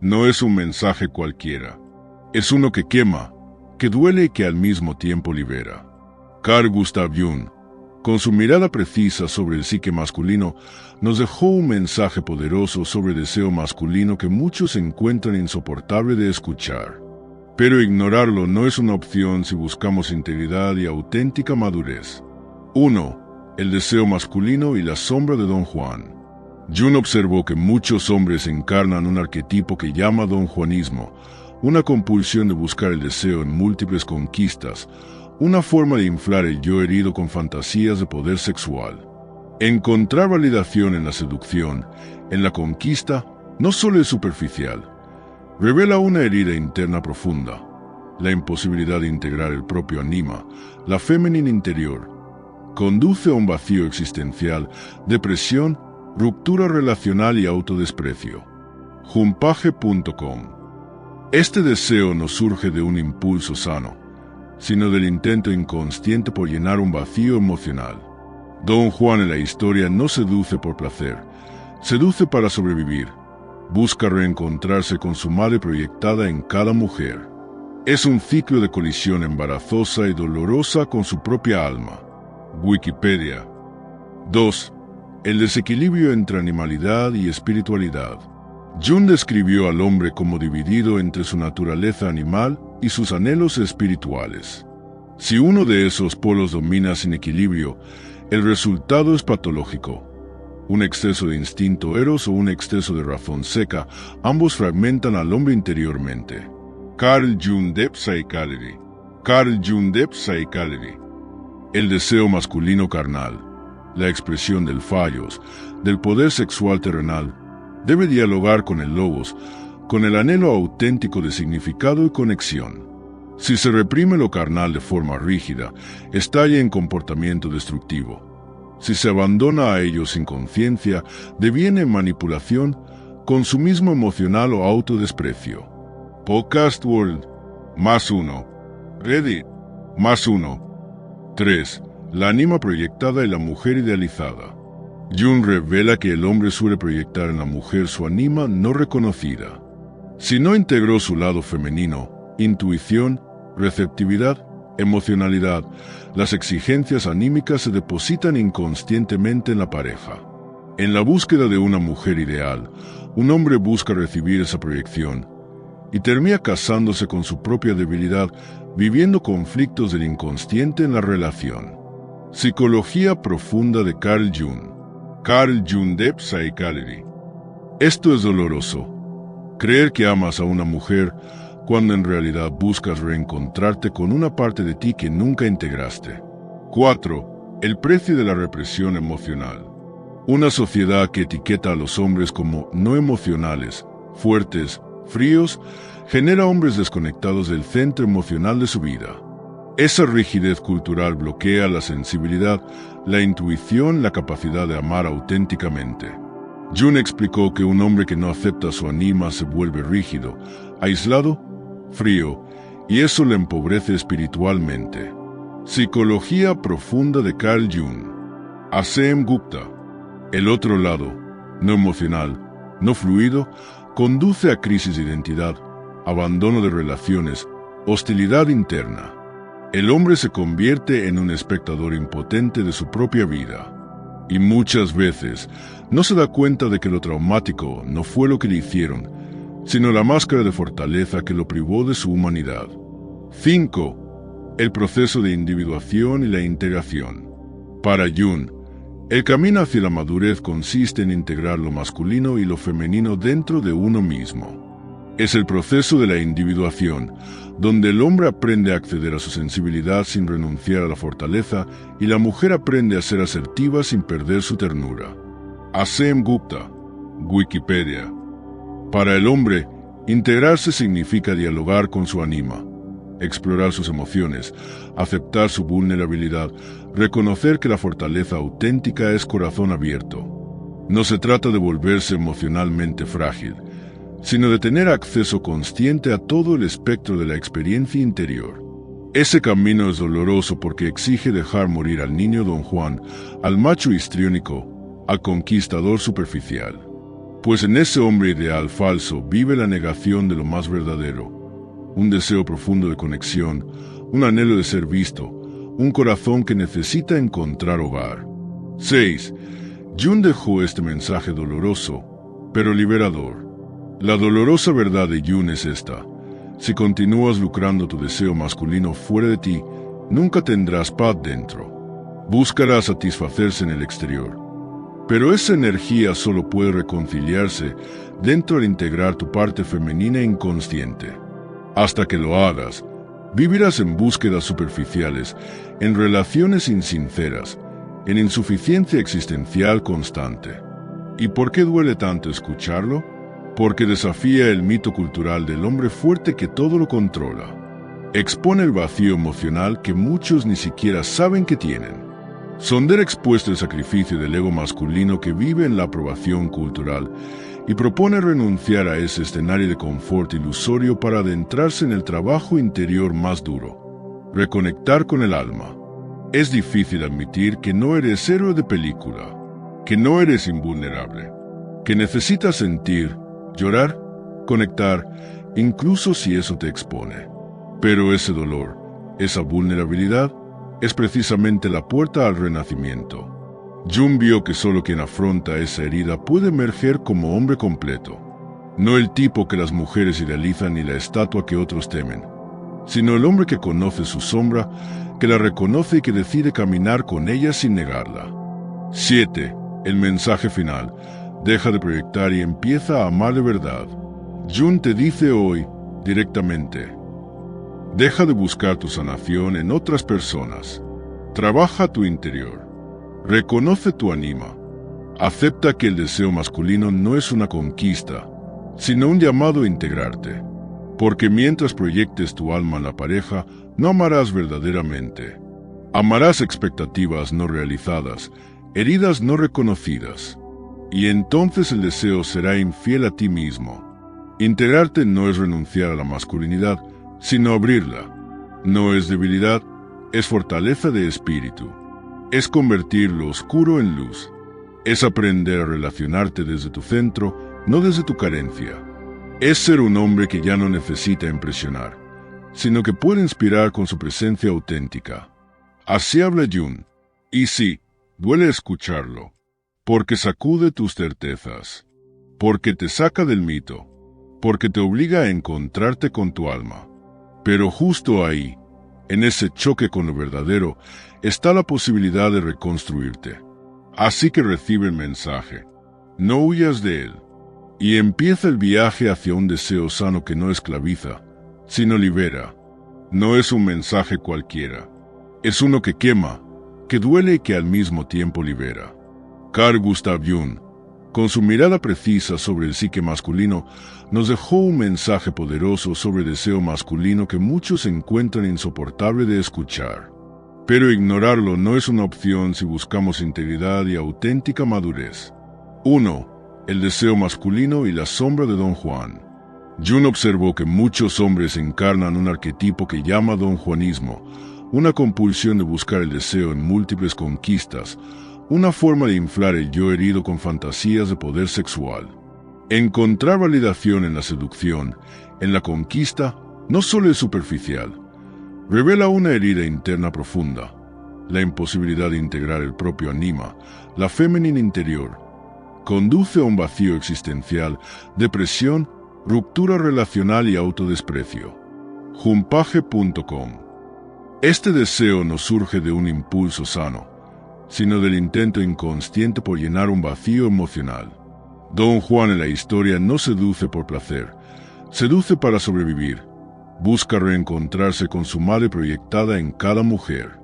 No es un mensaje cualquiera. Es uno que quema, que duele y que al mismo tiempo libera. Carl Gustav Jung, con su mirada precisa sobre el psique masculino, nos dejó un mensaje poderoso sobre el deseo masculino que muchos encuentran insoportable de escuchar. Pero ignorarlo no es una opción si buscamos integridad y auténtica madurez. 1. El deseo masculino y la sombra de Don Juan. Jung observó que muchos hombres encarnan un arquetipo que llama Don Juanismo, una compulsión de buscar el deseo en múltiples conquistas, una forma de inflar el yo herido con fantasías de poder sexual. Encontrar validación en la seducción, en la conquista, no solo es superficial. Revela una herida interna profunda, la imposibilidad de integrar el propio anima, la femenina interior. Conduce a un vacío existencial, depresión, ruptura relacional y autodesprecio. Jumpage.com. Este deseo no surge de un impulso sano, sino del intento inconsciente por llenar un vacío emocional. Don Juan en la historia no seduce por placer, seduce para sobrevivir. Busca reencontrarse con su madre proyectada en cada mujer. Es un ciclo de colisión embarazosa y dolorosa con su propia alma. Wikipedia. 2. El desequilibrio entre animalidad y espiritualidad. Jung describió al hombre como dividido entre su naturaleza animal y sus anhelos espirituales. Si uno de esos polos domina sin equilibrio, el resultado es patológico. Un exceso de instinto eros o un exceso de razón seca, ambos fragmentan al hombre interiormente. Carl Jung de Psychology. Carl Jung de Psychology. El deseo masculino carnal, la expresión del fallos, del poder sexual terrenal, debe dialogar con el logos, con el anhelo auténtico de significado y conexión. Si se reprime lo carnal de forma rígida, estalla en comportamiento destructivo. Si se abandona a ello sin conciencia, deviene en manipulación, consumismo emocional o autodesprecio. Podcast World, +1. Reddit, +1. 3. La anima proyectada y la mujer idealizada. Jung revela que el hombre suele proyectar en la mujer su anima no reconocida. Si no integró su lado femenino, intuición, receptividad, emocionalidad, las exigencias anímicas se depositan inconscientemente en la pareja. En la búsqueda de una mujer ideal, un hombre busca recibir esa proyección y termina casándose con su propia debilidad, viviendo conflictos del inconsciente en la relación. Psicología profunda de Carl Jung. Carl Jung de Psychology. Esto es doloroso. Creer que amas a una mujer cuando en realidad buscas reencontrarte con una parte de ti que nunca integraste. 4. El precio de la represión emocional. Una sociedad que etiqueta a los hombres como no emocionales, fuertes, fríos, genera hombres desconectados del centro emocional de su vida. Esa rigidez cultural bloquea la sensibilidad, la intuición, la capacidad de amar auténticamente. Jung explicó que un hombre que no acepta su anima se vuelve rígido, aislado, frío, y eso le empobrece espiritualmente. Psicología profunda de Carl Jung. A.C.M. Gupta. El otro lado, no emocional, no fluido, conduce a crisis de identidad, abandono de relaciones, hostilidad interna. El hombre se convierte en un espectador impotente de su propia vida. Y muchas veces no se da cuenta de que lo traumático no fue lo que le hicieron, sino la máscara de fortaleza que lo privó de su humanidad. 5. El proceso de individuación y la integración. Para Jung, el camino hacia la madurez consiste en integrar lo masculino y lo femenino dentro de uno mismo. Es el proceso de la individuación, donde el hombre aprende a acceder a su sensibilidad sin renunciar a la fortaleza y la mujer aprende a ser asertiva sin perder su ternura. A.C.M. Gupta. Wikipedia. Para el hombre, integrarse significa dialogar con su anima, explorar sus emociones, aceptar su vulnerabilidad, reconocer que la fortaleza auténtica es corazón abierto. No se trata de volverse emocionalmente frágil, sino de tener acceso consciente a todo el espectro de la experiencia interior. Ese camino es doloroso porque exige dejar morir al niño Don Juan, al macho histriónico, al conquistador superficial. Pues en ese hombre ideal falso vive la negación de lo más verdadero, un deseo profundo de conexión, un anhelo de ser visto, un corazón que necesita encontrar hogar. 6. Jung dejó este mensaje doloroso, pero liberador. La dolorosa verdad de Jung es esta: si continúas lucrando tu deseo masculino fuera de ti, nunca tendrás paz dentro. Buscarás satisfacerse en el exterior. Pero esa energía solo puede reconciliarse dentro al integrar tu parte femenina inconsciente. Hasta que lo hagas, vivirás en búsquedas superficiales, en relaciones insinceras, en insuficiencia existencial constante. ¿Y por qué duele tanto escucharlo? Porque desafía el mito cultural del hombre fuerte que todo lo controla. Expone el vacío emocional que muchos ni siquiera saben que tienen. Sonder expuesto el sacrificio del ego masculino que vive en la aprobación cultural y propone renunciar a ese escenario de confort ilusorio para adentrarse en el trabajo interior más duro, reconectar con el alma. Es difícil admitir que no eres héroe de película, que no eres invulnerable, que necesitas sentir, llorar, conectar, incluso si eso te expone. Pero ese dolor, esa vulnerabilidad, es precisamente la puerta al renacimiento. Jung vio que solo quien afronta esa herida puede emerger como hombre completo. No el tipo que las mujeres idealizan ni la estatua que otros temen, sino el hombre que conoce su sombra, que la reconoce y que decide caminar con ella sin negarla. 7. El mensaje final. Deja de proyectar y empieza a amar de verdad. Jung te dice hoy, directamente: deja de buscar tu sanación en otras personas. Trabaja tu interior. Reconoce tu ánima. Acepta que el deseo masculino no es una conquista, sino un llamado a integrarte. Porque mientras proyectes tu alma en la pareja, no amarás verdaderamente. Amarás expectativas no realizadas, heridas no reconocidas. Y entonces el deseo será infiel a ti mismo. Integrarte no es renunciar a la masculinidad, sino abrirla. No es debilidad, es fortaleza de espíritu. Es convertir lo oscuro en luz. Es aprender a relacionarte desde tu centro, no desde tu carencia. Es ser un hombre que ya no necesita impresionar, sino que puede inspirar con su presencia auténtica. Así habla Jung. Y sí, duele escucharlo, porque sacude tus certezas, porque te saca del mito, porque te obliga a encontrarte con tu alma. Pero justo ahí, en ese choque con lo verdadero, está la posibilidad de reconstruirte. Así que recibe el mensaje. No huyas de él. Y empieza el viaje hacia un deseo sano que no esclaviza, sino libera. No es un mensaje cualquiera. Es uno que quema, que duele y que al mismo tiempo libera. Carl Gustav Jung, con su mirada precisa sobre el psique masculino, nos dejó un mensaje poderoso sobre el deseo masculino que muchos encuentran insoportable de escuchar. Pero ignorarlo no es una opción si buscamos integridad y auténtica madurez. 1. El deseo masculino y la sombra de Don Juan. Jung observó que muchos hombres encarnan un arquetipo que llama Don Juanismo, una compulsión de buscar el deseo en múltiples conquistas, una forma de inflar el yo herido con fantasías de poder sexual. Encontrar validación en la seducción, en la conquista, no solo es superficial. Revela una herida interna profunda, la imposibilidad de integrar el propio ánima, la femenina interior. Conduce a un vacío existencial, depresión, ruptura relacional y autodesprecio. Jumpage.com. Este deseo no surge de un impulso sano, sino del intento inconsciente por llenar un vacío emocional. Don Juan en la historia no seduce por placer, seduce para sobrevivir. Busca reencontrarse con su madre proyectada en cada mujer.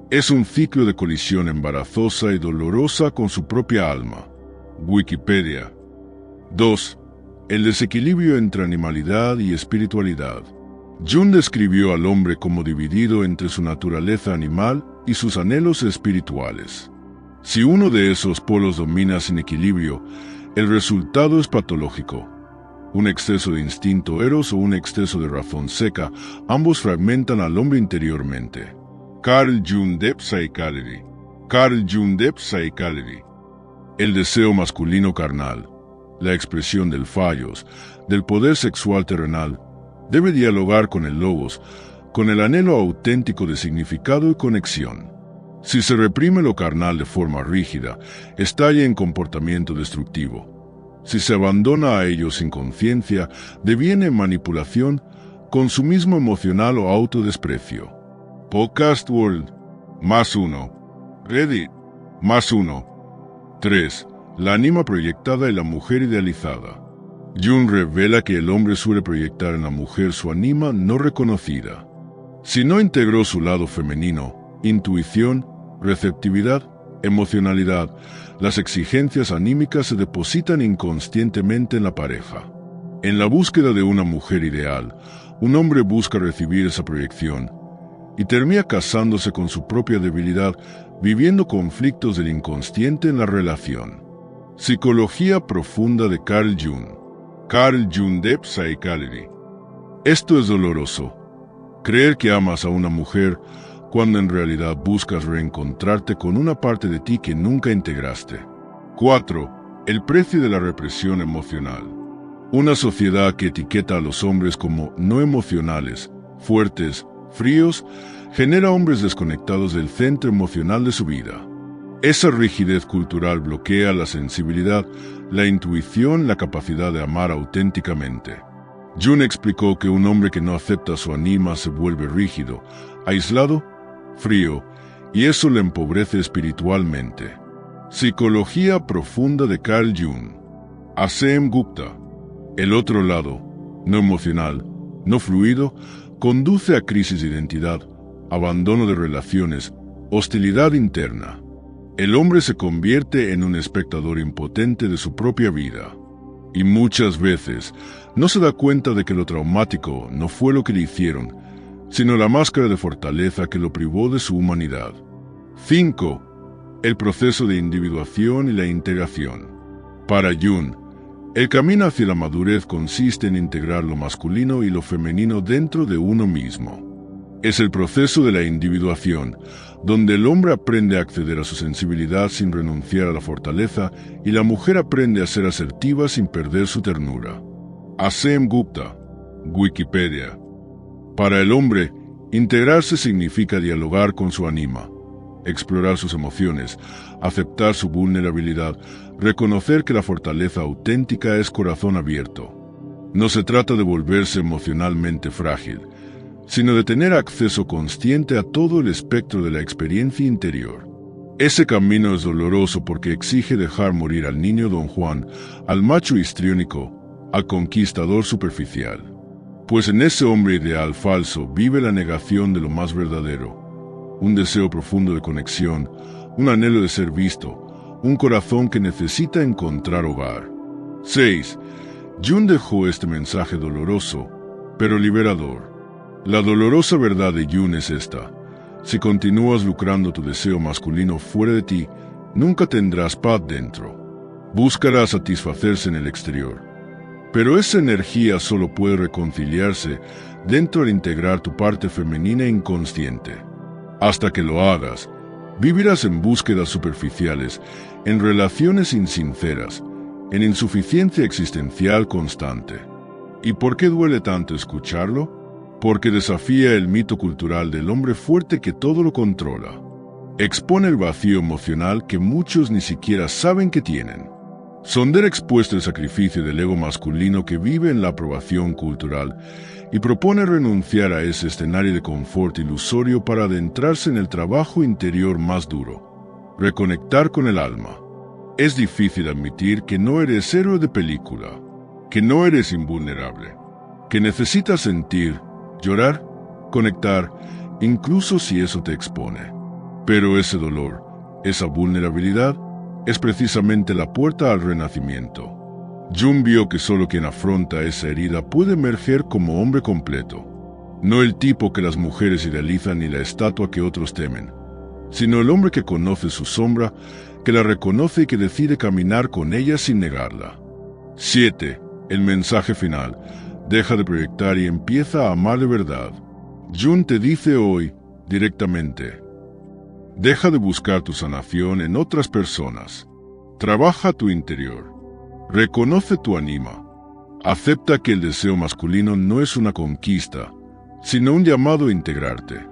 Es un ciclo de colisión embarazosa y dolorosa con su propia alma. Wikipedia. 2. El desequilibrio entre animalidad y espiritualidad. Jung describió al hombre como dividido entre su naturaleza animal y sus anhelos espirituales. Si uno de esos polos domina sin equilibrio, el resultado es patológico. Un exceso de instinto eros o un exceso de razón seca, ambos fragmentan al hombre interiormente. Carl Jung de Psychology. Carl Jung de Psychology. El deseo masculino carnal. la expresión del fallos, del poder sexual terrenal, debe dialogar con el logos, con el anhelo auténtico de significado y conexión. Si se reprime lo carnal de forma rígida, estalla en comportamiento destructivo. Si se abandona a ello sin conciencia, deviene en manipulación, consumismo emocional o autodesprecio. Podcast World, +1. Reddit, +1. 3. La anima proyectada y la mujer idealizada. Jung revela que el hombre suele proyectar en la mujer su anima no reconocida. Si no integró su lado femenino, intuición, receptividad, emocionalidad, las exigencias anímicas se depositan inconscientemente en la pareja. En la búsqueda de una mujer ideal, un hombre busca recibir esa proyección y termina casándose con su propia debilidad, viviendo conflictos del inconsciente en la relación. Psicología profunda de Carl Jung. Carl Jung de Psychology. Esto es doloroso. Creer que amas a una mujer cuando en realidad buscas reencontrarte con una parte de ti que nunca integraste. 4. El precio de la represión emocional. Una sociedad que etiqueta a los hombres como no emocionales, fuertes, fríos, genera hombres desconectados del centro emocional de su vida. Esa rigidez cultural bloquea la sensibilidad, la intuición, la capacidad de amar auténticamente. Jung explicó que un hombre que no acepta su anima se vuelve rígido, aislado, frío, y eso le empobrece espiritualmente. Psicología profunda de Carl Jung. A.C.M. Gupta. El otro lado, no emocional, no fluido, conduce a crisis de identidad, abandono de relaciones, hostilidad interna. El hombre se convierte en un espectador impotente de su propia vida. Y muchas veces no se da cuenta de que lo traumático no fue lo que le hicieron, sino la máscara de fortaleza que lo privó de su humanidad. 5. El proceso de individuación y la integración. Para Jung, el camino hacia la madurez consiste en integrar lo masculino y lo femenino dentro de uno mismo. Es el proceso de la individuación, donde el hombre aprende a acceder a su sensibilidad sin renunciar a la fortaleza y la mujer aprende a ser asertiva sin perder su ternura. A.C.M. Gupta, Wikipedia. Para el hombre, integrarse significa dialogar con su anima, explorar sus emociones, aceptar su vulnerabilidad, reconocer que la fortaleza auténtica es corazón abierto. No se trata de volverse emocionalmente frágil, sino de tener acceso consciente a todo el espectro de la experiencia interior. Ese camino es doloroso porque exige dejar morir al niño Don Juan, al macho histriónico, al conquistador superficial. Pues en ese hombre ideal falso vive la negación de lo más verdadero, un deseo profundo de conexión, un anhelo de ser visto, un corazón que necesita encontrar hogar. 6. Jung dejó este mensaje doloroso, pero liberador. La dolorosa verdad de Jung es esta: si continúas lucrando tu deseo masculino fuera de ti, nunca tendrás paz dentro. Buscarás satisfacerse en el exterior. Pero esa energía solo puede reconciliarse dentro al integrar tu parte femenina inconsciente. Hasta que lo hagas, vivirás en búsquedas superficiales, en relaciones insinceras, en insuficiencia existencial constante. ¿Y por qué duele tanto escucharlo? Porque desafía el mito cultural del hombre fuerte que todo lo controla. Expone el vacío emocional que muchos ni siquiera saben que tienen. Sonder expuesto el sacrificio del ego masculino que vive en la aprobación cultural y propone renunciar a ese escenario de confort ilusorio para adentrarse en el trabajo interior más duro, reconectar con el alma. Es difícil admitir que no eres héroe de película, que no eres invulnerable, que necesitas sentir, llorar, conectar, incluso si eso te expone. Pero ese dolor, esa vulnerabilidad, es precisamente la puerta al renacimiento. Jung vio que solo quien afronta esa herida puede emerger como hombre completo. No el tipo que las mujeres idealizan ni la estatua que otros temen, sino el hombre que conoce su sombra, que la reconoce y que decide caminar con ella sin negarla. 7. El mensaje final. Deja de proyectar y empieza a amar de verdad. Jung te dice hoy, directamente: deja de buscar tu sanación en otras personas. Trabaja tu interior. Reconoce tu anima. Acepta que el deseo masculino no es una conquista, sino un llamado a integrarte.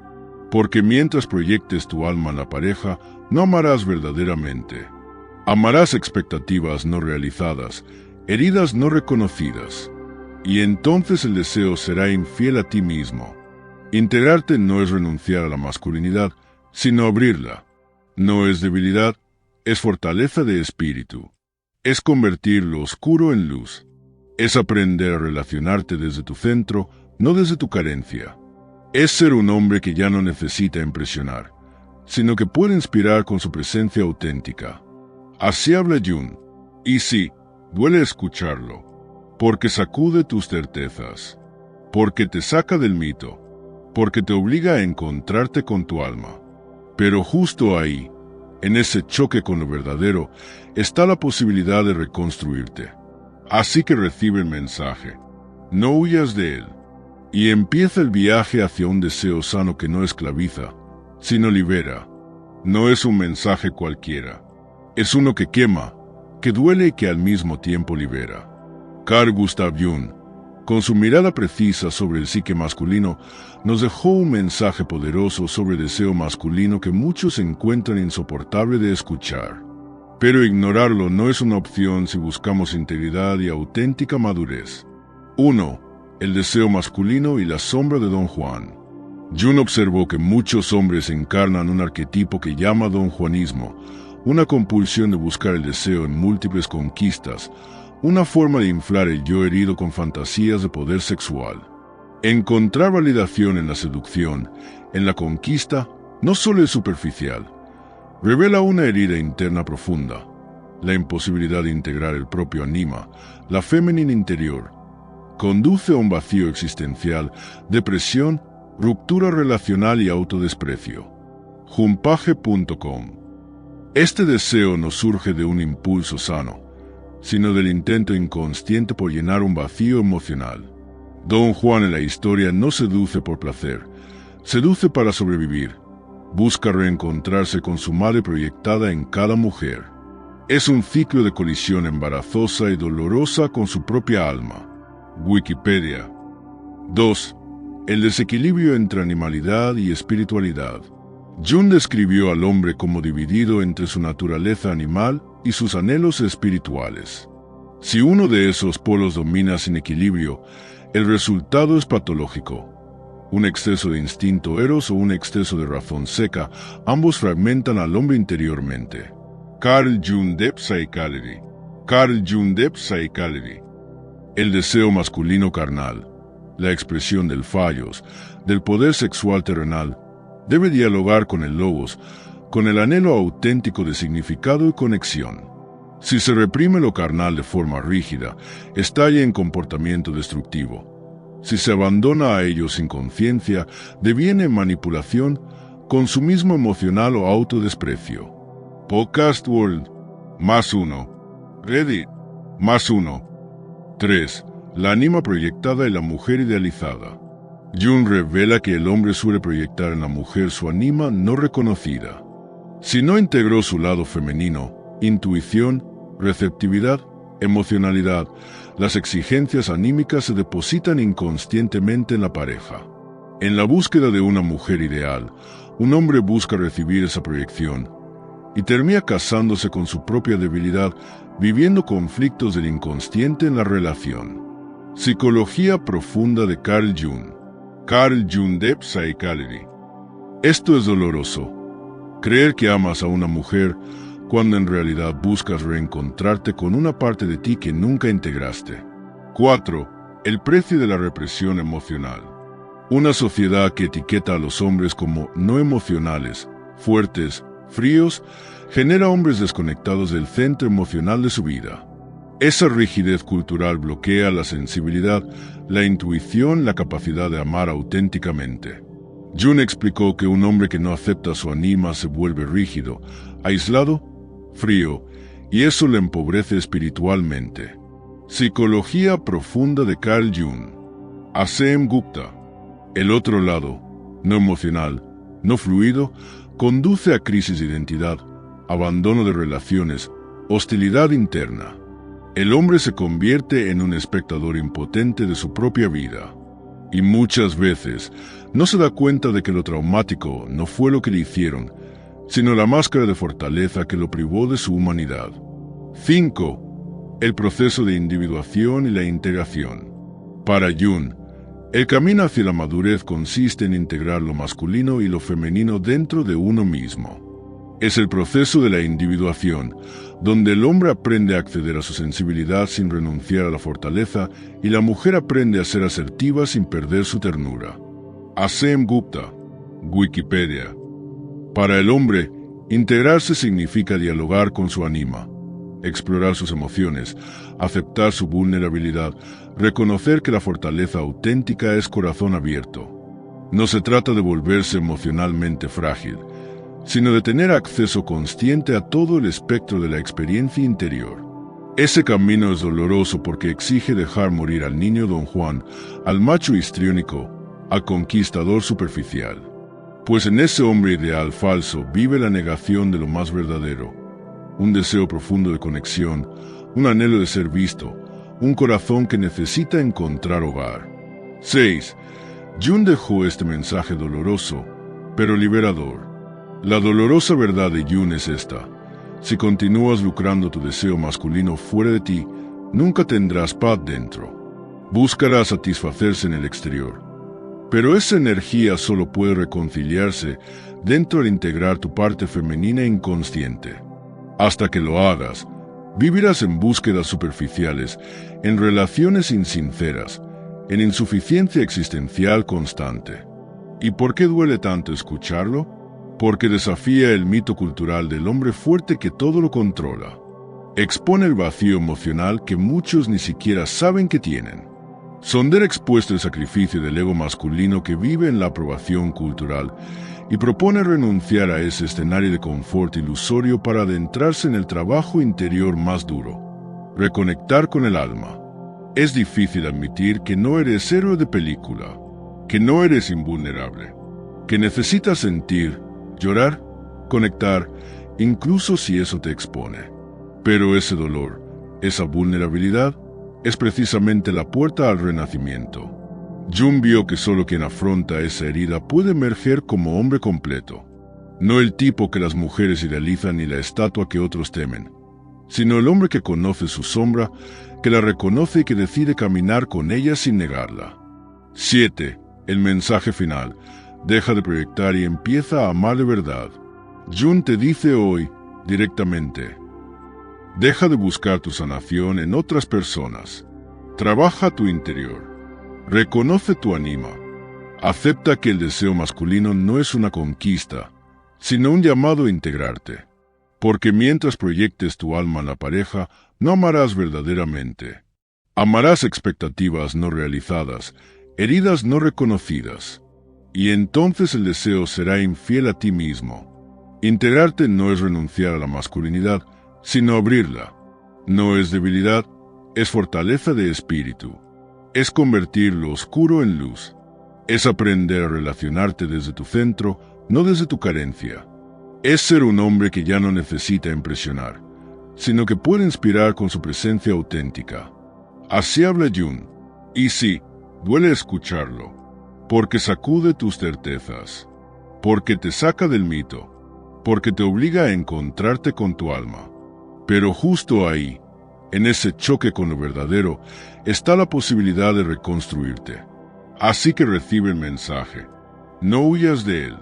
Porque mientras proyectes tu alma en la pareja, no amarás verdaderamente. Amarás expectativas no realizadas, heridas no reconocidas. Y entonces el deseo será infiel a ti mismo. Integrarte no es renunciar a la masculinidad, sino abrirla. No es debilidad, es fortaleza de espíritu. Es convertir lo oscuro en luz. Es aprender a relacionarte desde tu centro, no desde tu carencia. Es ser un hombre que ya no necesita impresionar, sino que puede inspirar con su presencia auténtica. Así habla Jung, y sí, duele escucharlo, porque sacude tus certezas, porque te saca del mito, porque te obliga a encontrarte con tu alma. Pero justo ahí, en ese choque con lo verdadero, está la posibilidad de reconstruirte. Así que recibe el mensaje, no huyas de él, y empieza el viaje hacia un deseo sano que no esclaviza, sino libera. No es un mensaje cualquiera, es uno que quema, que duele y que al mismo tiempo libera. Carl Gustav Jung, con su mirada precisa sobre el psique masculino, nos dejó un mensaje poderoso sobre el deseo masculino que muchos encuentran insoportable de escuchar. Pero ignorarlo no es una opción si buscamos integridad y auténtica madurez. 1. El deseo masculino y la sombra de Don Juan. Jung observó que muchos hombres encarnan un arquetipo que llama Don Juanismo, una compulsión de buscar el deseo en múltiples conquistas, una forma de inflar el yo herido con fantasías de poder sexual. Encontrar validación en la seducción, en la conquista, no solo es superficial, revela una herida interna profunda, la imposibilidad de integrar el propio anima, la femenina interior. Conduce a un vacío existencial, depresión, ruptura relacional y autodesprecio. Jumpage.com. Este deseo no surge de un impulso sano, sino del intento inconsciente por llenar un vacío emocional. Don Juan en la historia no seduce por placer, seduce para sobrevivir. Busca reencontrarse con su madre proyectada en cada mujer. Es un ciclo de colisión embarazosa y dolorosa con su propia alma. Wikipedia. 2. El desequilibrio entre animalidad y espiritualidad. Jung describió al hombre como dividido entre su naturaleza animal y sus anhelos espirituales. Si uno de esos polos domina sin equilibrio, el resultado es patológico. Un exceso de instinto eros o un exceso de razón seca, ambos fragmentan al hombre interiormente. Carl Jung de Psychology. Carl Jung de Psychology. El deseo masculino carnal, la expresión del fallos, del poder sexual terrenal, debe dialogar con el logos, con el anhelo auténtico de significado y conexión. Si se reprime lo carnal de forma rígida, estalla en comportamiento destructivo. Si se abandona a ello sin conciencia, deviene en manipulación, consumismo emocional o autodesprecio. Podcast World, +1. Reddit, +1. 3. La anima proyectada y la mujer idealizada. Jung revela que el hombre suele proyectar en la mujer su anima no reconocida. Si no integró su lado femenino, intuición, receptividad, emocionalidad, las exigencias anímicas se depositan inconscientemente en la pareja. En la búsqueda de una mujer ideal, un hombre busca recibir esa proyección y termina casándose con su propia debilidad, viviendo conflictos del inconsciente en la relación. Psicología profunda de Carl Jung. Carl Jung de Psychology. Esto es doloroso. Creer que amas a una mujer cuando en realidad buscas reencontrarte con una parte de ti que nunca integraste. 4. El precio de la represión emocional. Una sociedad que etiqueta a los hombres como no emocionales, fuertes, fríos, genera hombres desconectados del centro emocional de su vida. Esa rigidez cultural bloquea la sensibilidad, la intuición, la capacidad de amar auténticamente. Jung explicó que un hombre que no acepta su anima se vuelve rígido, aislado, frío, y eso le empobrece espiritualmente. Psicología profunda de Carl Jung. A.C.M. Gupta. El otro lado, no emocional, no fluido, conduce a crisis de identidad, abandono de relaciones, hostilidad interna. El hombre se convierte en un espectador impotente de su propia vida. Y muchas veces no se da cuenta de que lo traumático no fue lo que le hicieron, sino la máscara de fortaleza que lo privó de su humanidad. 5. El proceso de individuación y la integración. Para Jung, el camino hacia la madurez consiste en integrar lo masculino y lo femenino dentro de uno mismo. Es el proceso de la individuación, donde el hombre aprende a acceder a su sensibilidad sin renunciar a la fortaleza y la mujer aprende a ser asertiva sin perder su ternura. Asem Gupta, Wikipedia. Para el hombre, integrarse significa dialogar con su ánima, explorar sus emociones, aceptar su vulnerabilidad, reconocer que la fortaleza auténtica es corazón abierto. No se trata de volverse emocionalmente frágil, sino de tener acceso consciente a todo el espectro de la experiencia interior. Ese camino es doloroso porque exige dejar morir al niño Don Juan, al macho histriónico, al conquistador superficial. Pues en ese hombre ideal falso vive la negación de lo más verdadero, un deseo profundo de conexión, un anhelo de ser visto, un corazón que necesita encontrar hogar. 6. Jung dejó este mensaje doloroso, pero liberador. La dolorosa verdad de Jung es esta: si continúas lucrando tu deseo masculino fuera de ti, nunca tendrás paz dentro. Buscarás satisfacerse en el exterior. Pero esa energía solo puede reconciliarse dentro al integrar tu parte femenina inconsciente. Hasta que lo hagas, vivirás en búsquedas superficiales, en relaciones insinceras, en insuficiencia existencial constante. ¿Y por qué duele tanto escucharlo? Porque desafía el mito cultural del hombre fuerte que todo lo controla. Expone el vacío emocional que muchos ni siquiera saben que tienen. Sonder expuesto el sacrificio del ego masculino que vive en la aprobación cultural y propone renunciar a ese escenario de confort ilusorio para adentrarse en el trabajo interior más duro, reconectar con el alma. Es difícil admitir que no eres héroe de película, que no eres invulnerable, que necesitas sentir, llorar, conectar, incluso si eso te expone. Pero ese dolor, esa vulnerabilidad, es precisamente la puerta al renacimiento. Jung vio que solo quien afronta esa herida puede emerger como hombre completo. No el tipo que las mujeres idealizan ni la estatua que otros temen, sino el hombre que conoce su sombra, que la reconoce y que decide caminar con ella sin negarla. 7. El mensaje final. Deja de proyectar y empieza a amar de verdad. Jung te dice hoy, directamente: deja de buscar tu sanación en otras personas. Trabaja tu interior. Reconoce tu ánima. Acepta que el deseo masculino no es una conquista, sino un llamado a integrarte. Porque mientras proyectes tu alma en la pareja, no amarás verdaderamente. Amarás expectativas no realizadas, heridas no reconocidas. Y entonces el deseo será infiel a ti mismo. Integrarte no es renunciar a la masculinidad, sino abrirla. No es debilidad, es fortaleza de espíritu. Es convertir lo oscuro en luz. Es aprender a relacionarte desde tu centro, no desde tu carencia. Es ser un hombre que ya no necesita impresionar, sino que puede inspirar con su presencia auténtica. Así habla Jung. Y sí, duele escucharlo, porque sacude tus certezas, porque te saca del mito, porque te obliga a encontrarte con tu alma. Pero justo ahí, en ese choque con lo verdadero, está la posibilidad de reconstruirte. Así que recibe el mensaje. No huyas de él.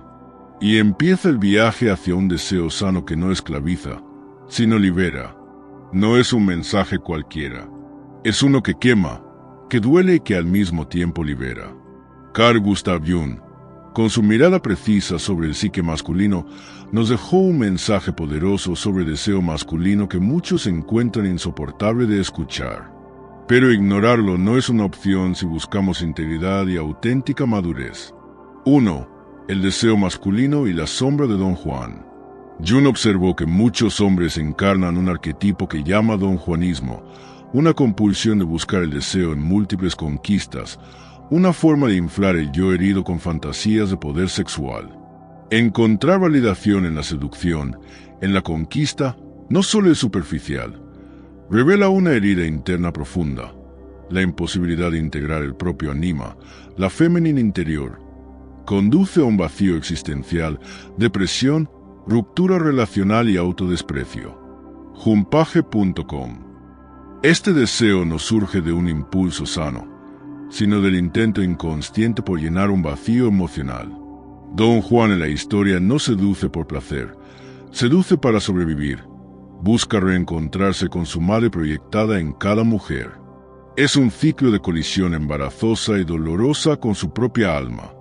Y empieza el viaje hacia un deseo sano que no esclaviza, sino libera. No es un mensaje cualquiera. Es uno que quema, que duele y que al mismo tiempo libera. Carl Gustav Jung, con su mirada precisa sobre el psique masculino, nos dejó un mensaje poderoso sobre el deseo masculino que muchos encuentran insoportable de escuchar. Pero ignorarlo no es una opción si buscamos integridad y auténtica madurez. 1. El deseo masculino y la sombra de Don Juan. Jung observó que muchos hombres encarnan un arquetipo que llama Don Juanismo, una compulsión de buscar el deseo en múltiples conquistas, una forma de inflar el yo herido con fantasías de poder sexual. Encontrar validación en la seducción, en la conquista, no solo es superficial, Revela una herida interna profunda, la imposibilidad de integrar el propio anima, la femenina interior. Conduce a un vacío existencial, depresión, ruptura relacional y autodesprecio. Jumpage.com. Este deseo no surge de un impulso sano, sino del intento inconsciente por llenar un vacío emocional. Don Juan en la historia no seduce por placer, seduce para sobrevivir. Busca reencontrarse con su madre proyectada en cada mujer. Es un ciclo de colisión embarazosa y dolorosa con su propia alma.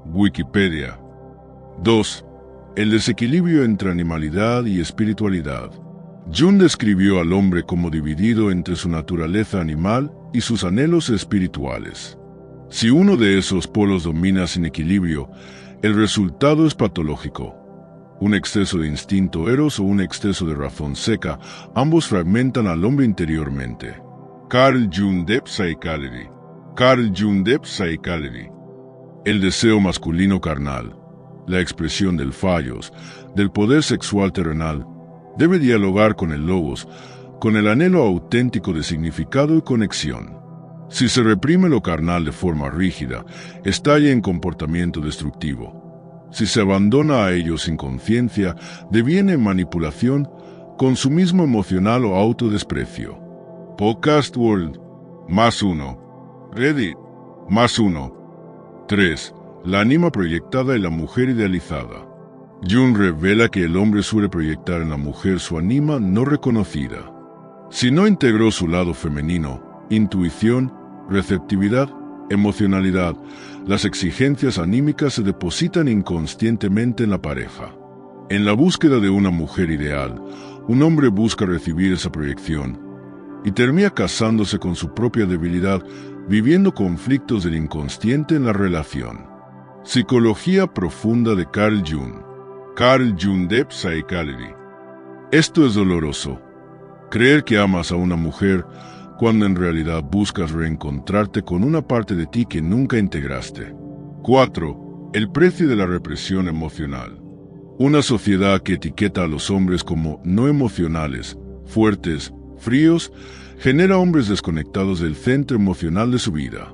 Wikipedia. 2. El desequilibrio entre animalidad y espiritualidad. Jung describió al hombre como dividido entre su naturaleza animal y sus anhelos espirituales. Si uno de esos polos domina sin equilibrio, el resultado es patológico. Un exceso de instinto eros o un exceso de razón seca, ambos fragmentan al hombre interiormente. Carl Jung de Psychology. Carl Jung de Psychology. El deseo masculino carnal, la expresión del fallos, del poder sexual terrenal, debe dialogar con el logos, con el anhelo auténtico de significado y conexión. Si se reprime lo carnal de forma rígida, estalla en comportamiento destructivo. Si se abandona a ello sin conciencia, deviene en manipulación, consumismo emocional o autodesprecio. Podcast World, +1. Reddit, +1. 3. La anima proyectada y la mujer idealizada. Jung revela que el hombre suele proyectar en la mujer su anima no reconocida. Si no integró su lado femenino, intuición, receptividad, emocionalidad, las exigencias anímicas se depositan inconscientemente en la pareja. En la búsqueda de una mujer ideal, un hombre busca recibir esa proyección y termina casándose con su propia debilidad, viviendo conflictos del inconsciente en la relación. Psicología profunda de Carl Jung. Carl Jung de Psychology. Esto es doloroso. Creer que amas a una mujer cuando en realidad buscas reencontrarte con una parte de ti que nunca integraste. 4. El precio de la represión emocional. Una sociedad que etiqueta a los hombres como no emocionales, fuertes, fríos, genera hombres desconectados del centro emocional de su vida.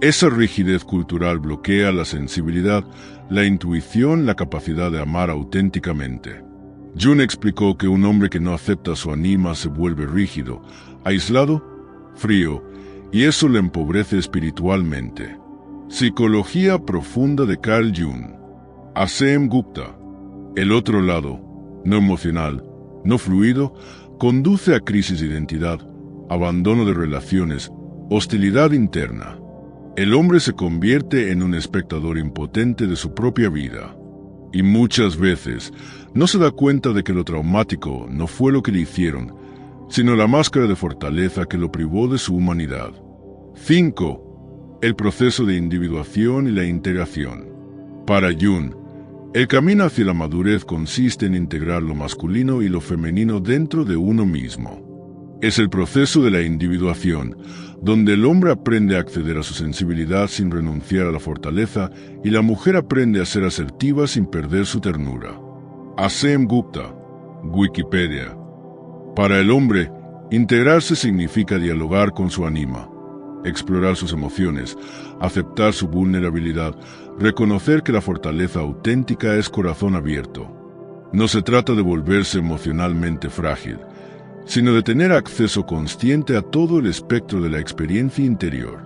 Esa rigidez cultural bloquea la sensibilidad, la intuición, la capacidad de amar auténticamente. Jung explicó que un hombre que no acepta su anima se vuelve rígido, aislado, frío, y eso le empobrece espiritualmente. Psicología profunda de Carl Jung. A.C.M. Gupta. El otro lado, no emocional, no fluido, conduce a crisis de identidad, abandono de relaciones, hostilidad interna. El hombre se convierte en un espectador impotente de su propia vida. Y muchas veces no se da cuenta de que lo traumático no fue lo que le hicieron, sino la máscara de fortaleza que lo privó de su humanidad. 5. El proceso de individuación y la integración. Para Jung, el camino hacia la madurez consiste en integrar lo masculino y lo femenino dentro de uno mismo. Es el proceso de la individuación, donde el hombre aprende a acceder a su sensibilidad sin renunciar a la fortaleza y la mujer aprende a ser asertiva sin perder su ternura. A.C.M. Gupta. Wikipedia. Para el hombre, integrarse significa dialogar con su anima, explorar sus emociones, aceptar su vulnerabilidad, reconocer que la fortaleza auténtica es corazón abierto. No se trata de volverse emocionalmente frágil, sino de tener acceso consciente a todo el espectro de la experiencia interior.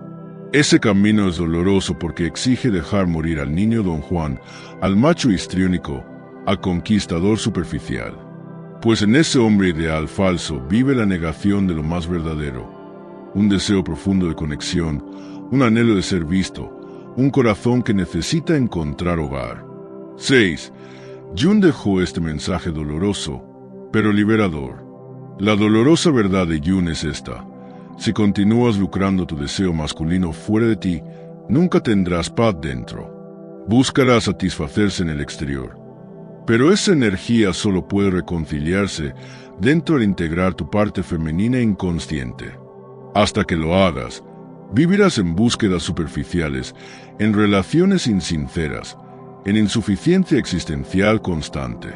Ese camino es doloroso porque exige dejar morir al niño Don Juan, al macho histriónico, al conquistador superficial. Pues en ese hombre ideal falso vive la negación de lo más verdadero, un deseo profundo de conexión, un anhelo de ser visto, un corazón que necesita encontrar hogar. 6. Jung dejó este mensaje doloroso, pero liberador. La dolorosa verdad de Jung es esta: si continúas lucrando tu deseo masculino fuera de ti, nunca tendrás paz dentro. Buscarás satisfacerse en el exterior. Pero esa energía solo puede reconciliarse dentro de integrar tu parte femenina inconsciente. Hasta que lo hagas, vivirás en búsquedas superficiales, en relaciones insinceras, en insuficiencia existencial constante.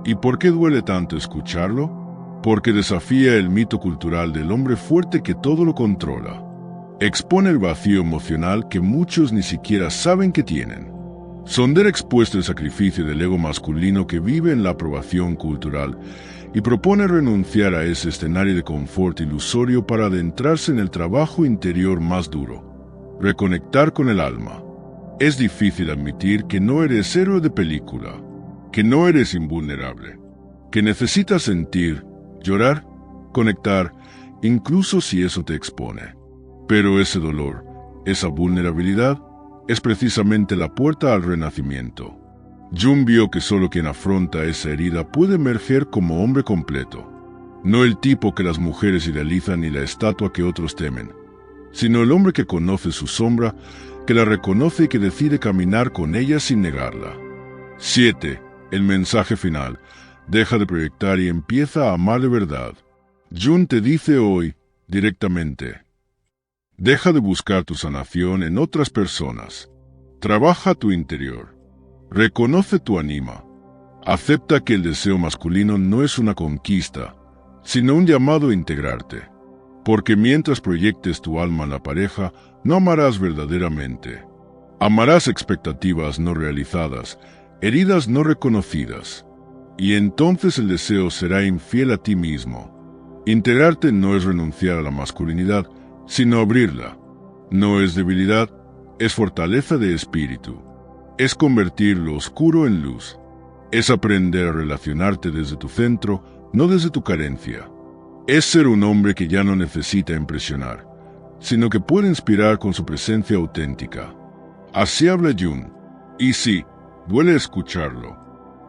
¿Y por qué duele tanto escucharlo? porque desafía el mito cultural del hombre fuerte que todo lo controla. Expone el vacío emocional que muchos ni siquiera saben que tienen. Sonder expuesto el sacrificio del ego masculino que vive en la aprobación cultural y propone renunciar a ese escenario de confort ilusorio para adentrarse en el trabajo interior más duro, reconectar con el alma. Es difícil admitir que no eres héroe de película, que no eres invulnerable, que necesitas sentir, llorar, conectar, incluso si eso te expone. Pero ese dolor, esa vulnerabilidad, es precisamente la puerta al renacimiento. Jung vio que solo quien afronta esa herida puede emerger como hombre completo. No el tipo que las mujeres idealizan ni la estatua que otros temen, sino el hombre que conoce su sombra, que la reconoce y que decide caminar con ella sin negarla. 7. El mensaje final. Deja de proyectar y empieza a amar de verdad. Jung te dice hoy, directamente: deja de buscar tu sanación en otras personas. Trabaja tu interior. Reconoce tu anima. Acepta que el deseo masculino no es una conquista, sino un llamado a integrarte. Porque mientras proyectes tu alma en la pareja, no amarás verdaderamente. Amarás expectativas no realizadas, heridas no reconocidas. Y entonces el deseo será infiel a ti mismo. Integrarte no es renunciar a la masculinidad, sino abrirla. No es debilidad, es fortaleza de espíritu. Es convertir lo oscuro en luz. Es aprender a relacionarte desde tu centro, no desde tu carencia. Es ser un hombre que ya no necesita impresionar, sino que puede inspirar con su presencia auténtica. Así habla Jung. Y sí, duele escucharlo,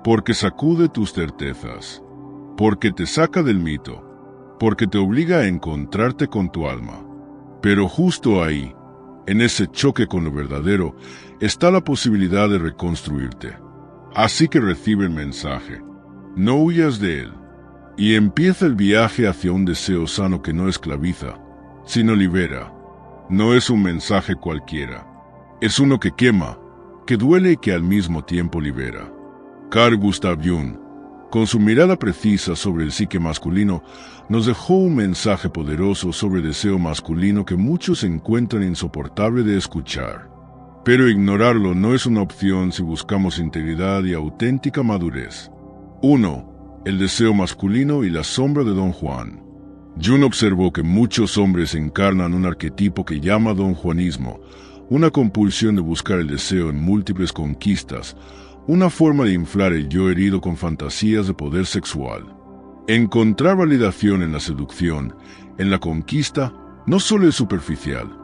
porque sacude tus certezas, porque te saca del mito, porque te obliga a encontrarte con tu alma. Pero justo ahí, en ese choque con lo verdadero, está la posibilidad de reconstruirte. Así que recibe el mensaje. No huyas de él. Y empieza el viaje hacia un deseo sano que no esclaviza, sino libera. No es un mensaje cualquiera. Es uno que quema, que duele y que al mismo tiempo libera. Carl Gustav Jung, con su mirada precisa sobre el psique masculino, nos dejó un mensaje poderoso sobre el deseo masculino que muchos encuentran insoportable de escuchar. Pero ignorarlo no es una opción si buscamos integridad y auténtica madurez. 1. El deseo masculino y la sombra de Don Juan. Jung observó que muchos hombres encarnan un arquetipo que llama Don Juanismo, una compulsión de buscar el deseo en múltiples conquistas, una forma de inflar el yo herido con fantasías de poder sexual. Encontrar validación en la seducción, en la conquista, no solo es superficial,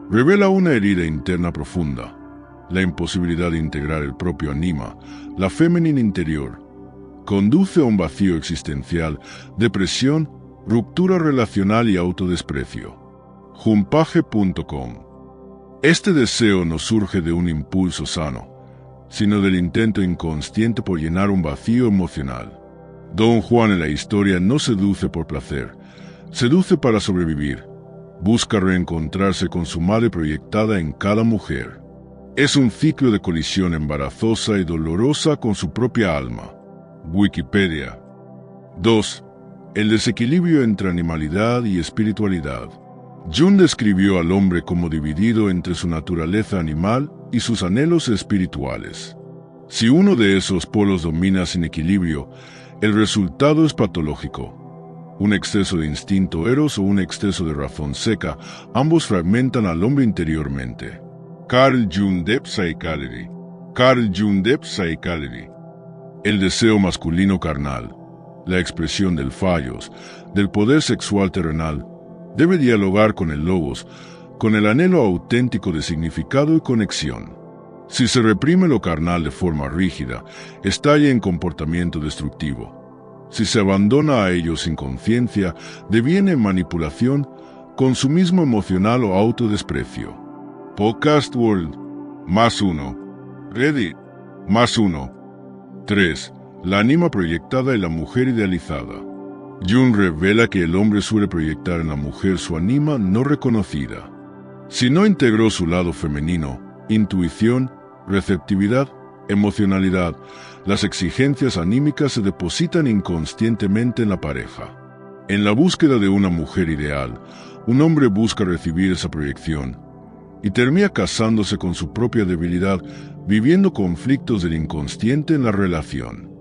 revela una herida interna profunda, la imposibilidad de integrar el propio anima, la femenina interior. Conduce a un vacío existencial, depresión, ruptura relacional y autodesprecio. Jumpage.com. Este deseo no surge de un impulso sano, sino del intento inconsciente por llenar un vacío emocional. Don Juan en la historia no seduce por placer, seduce para sobrevivir. Busca reencontrarse con su madre proyectada en cada mujer. Es un ciclo de colisión embarazosa y dolorosa con su propia alma. Wikipedia. 2. El desequilibrio entre animalidad y espiritualidad. Jung describió al hombre como dividido entre su naturaleza animal y sus anhelos espirituales. Si uno de esos polos domina sin equilibrio, el resultado es patológico. Un exceso de instinto eros o un exceso de razón seca, ambos fragmentan al hombre interiormente. Carl Jung de Psychology. Carl Jung de Psychology. El deseo masculino carnal, la expresión del fallos, del poder sexual terrenal, debe dialogar con el logos, con el anhelo auténtico de significado y conexión. Si se reprime lo carnal de forma rígida, estalla en comportamiento destructivo. Si se abandona a ello sin conciencia, deviene en manipulación, consumismo emocional o autodesprecio. Podcast World, +1. Reddit, +1. 3. La anima proyectada y la mujer idealizada. Jung revela que el hombre suele proyectar en la mujer su anima no reconocida. Si no integró su lado femenino, intuición, receptividad, emocionalidad, las exigencias anímicas se depositan inconscientemente en la pareja. En la búsqueda de una mujer ideal, un hombre busca recibir esa proyección y termina casándose con su propia debilidad, viviendo conflictos del inconsciente en la relación.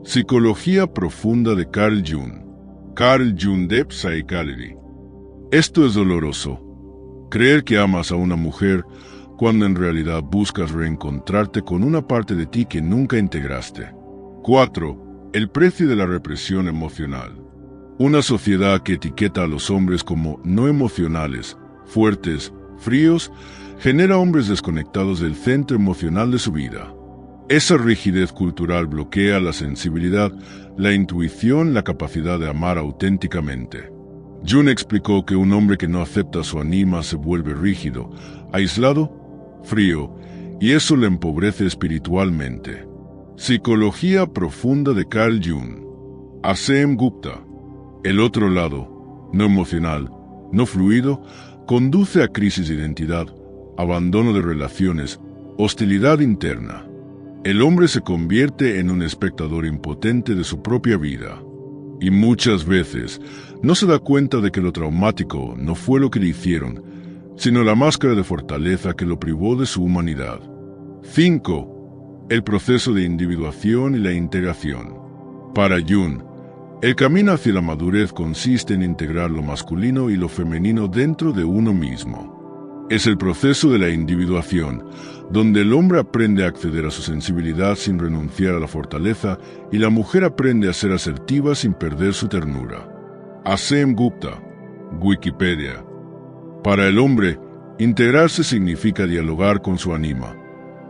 Psicología profunda de Carl Jung. Carl Jung de Psychology. Esto es doloroso. Creer que amas a una mujer cuando en realidad buscas reencontrarte con una parte de ti que nunca integraste. 4. El precio de la represión emocional. Una sociedad que etiqueta a los hombres como no emocionales, fuertes, fríos, genera hombres desconectados del centro emocional de su vida. Esa rigidez cultural bloquea la sensibilidad, la intuición, la capacidad de amar auténticamente. Jung explicó que un hombre que no acepta su ánima se vuelve rígido, aislado, frío, y eso le empobrece espiritualmente. Psicología profunda de Carl Jung. A.C.M. Gupta. El otro lado, no emocional, no fluido, conduce a crisis de identidad, abandono de relaciones, hostilidad interna. El hombre se convierte en un espectador impotente de su propia vida. Y muchas veces no se da cuenta de que lo traumático no fue lo que le hicieron, sino la máscara de fortaleza que lo privó de su humanidad. 5. El proceso de individuación y la integración. Para Jung, el camino hacia la madurez consiste en integrar lo masculino y lo femenino dentro de uno mismo. Es el proceso de la individuación, donde el hombre aprende a acceder a su sensibilidad sin renunciar a la fortaleza y la mujer aprende a ser asertiva sin perder su ternura. A.C.M. Gupta, Wikipedia. Para el hombre, integrarse significa dialogar con su ánima,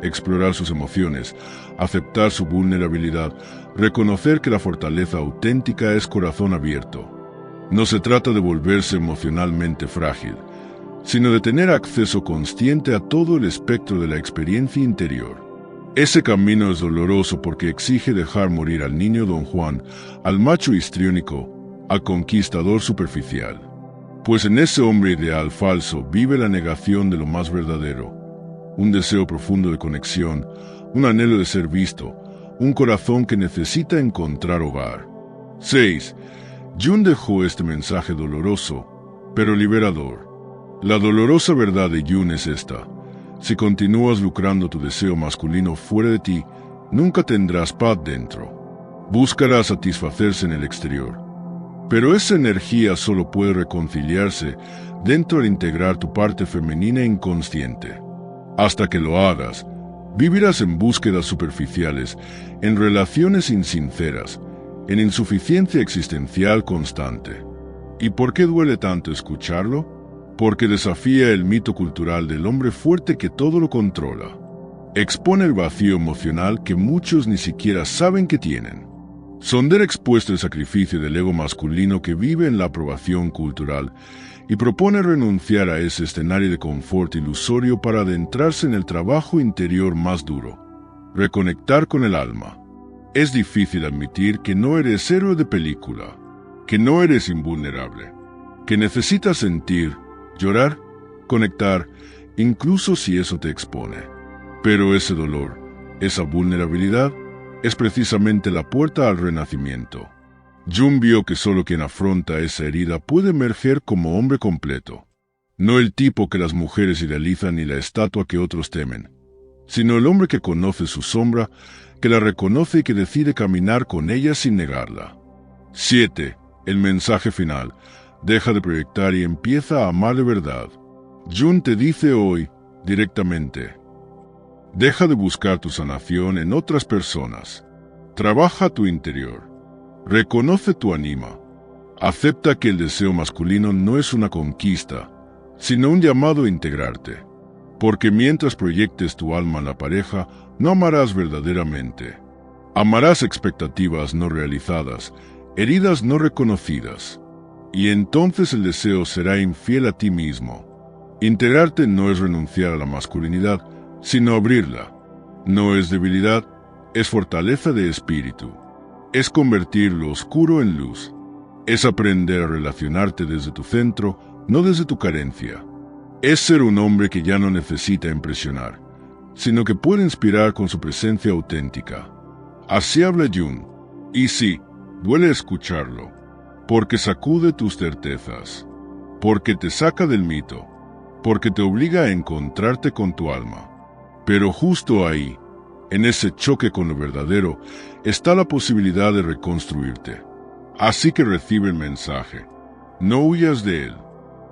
explorar sus emociones, aceptar su vulnerabilidad, reconocer que la fortaleza auténtica es corazón abierto. No se trata de volverse emocionalmente frágil, sino de tener acceso consciente a todo el espectro de la experiencia interior. Ese camino es doloroso porque exige dejar morir al niño Don Juan, al macho histriónico, al conquistador superficial. Pues en ese hombre ideal falso vive la negación de lo más verdadero, un deseo profundo de conexión, un anhelo de ser visto, un corazón que necesita encontrar hogar. 6. Jung dejó este mensaje doloroso, pero liberador. La dolorosa verdad de Jung es esta: si continúas lucrando tu deseo masculino fuera de ti, nunca tendrás paz dentro. Buscarás satisfacerse en el exterior. Pero esa energía solo puede reconciliarse dentro al integrar tu parte femenina inconsciente. Hasta que lo hagas, vivirás en búsquedas superficiales, en relaciones insinceras, en insuficiencia existencial constante. ¿Y por qué duele tanto escucharlo? Porque desafía el mito cultural del hombre fuerte que todo lo controla. Expone el vacío emocional que muchos ni siquiera saben que tienen. Sonder expuesto el sacrificio del ego masculino que vive en la aprobación cultural y propone renunciar a ese escenario de confort ilusorio para adentrarse en el trabajo interior más duro, reconectar con el alma. Es difícil admitir que no eres héroe de película, que no eres invulnerable, que necesitas sentir, llorar, conectar, incluso si eso te expone. Pero ese dolor, esa vulnerabilidad, es precisamente la puerta al renacimiento. Jung vio que solo quien afronta esa herida puede emerger como hombre completo. No el tipo que las mujeres idealizan ni la estatua que otros temen, sino el hombre que conoce su sombra, que la reconoce y que decide caminar con ella sin negarla. 7. El mensaje final. Deja de proyectar y empieza a amar de verdad. Jung te dice hoy, directamente: deja de buscar tu sanación en otras personas. Trabaja tu interior. Reconoce tu ánima. Acepta que el deseo masculino no es una conquista, sino un llamado a integrarte. Porque mientras proyectes tu alma en la pareja, no amarás verdaderamente. Amarás expectativas no realizadas, heridas no reconocidas. Y entonces el deseo será infiel a ti mismo. Integrarte no es renunciar a la masculinidad, sino abrirla. No es debilidad, es fortaleza de espíritu. Es convertir lo oscuro en luz. Es aprender a relacionarte desde tu centro, no desde tu carencia. Es ser un hombre que ya no necesita impresionar, sino que puede inspirar con su presencia auténtica. Así habla Jung. Y sí, duele escucharlo. porque sacude tus certezas, porque te saca del mito, porque te obliga a encontrarte con tu alma. Pero justo ahí, en ese choque con lo verdadero, está la posibilidad de reconstruirte. Así que recibe el mensaje, no huyas de él,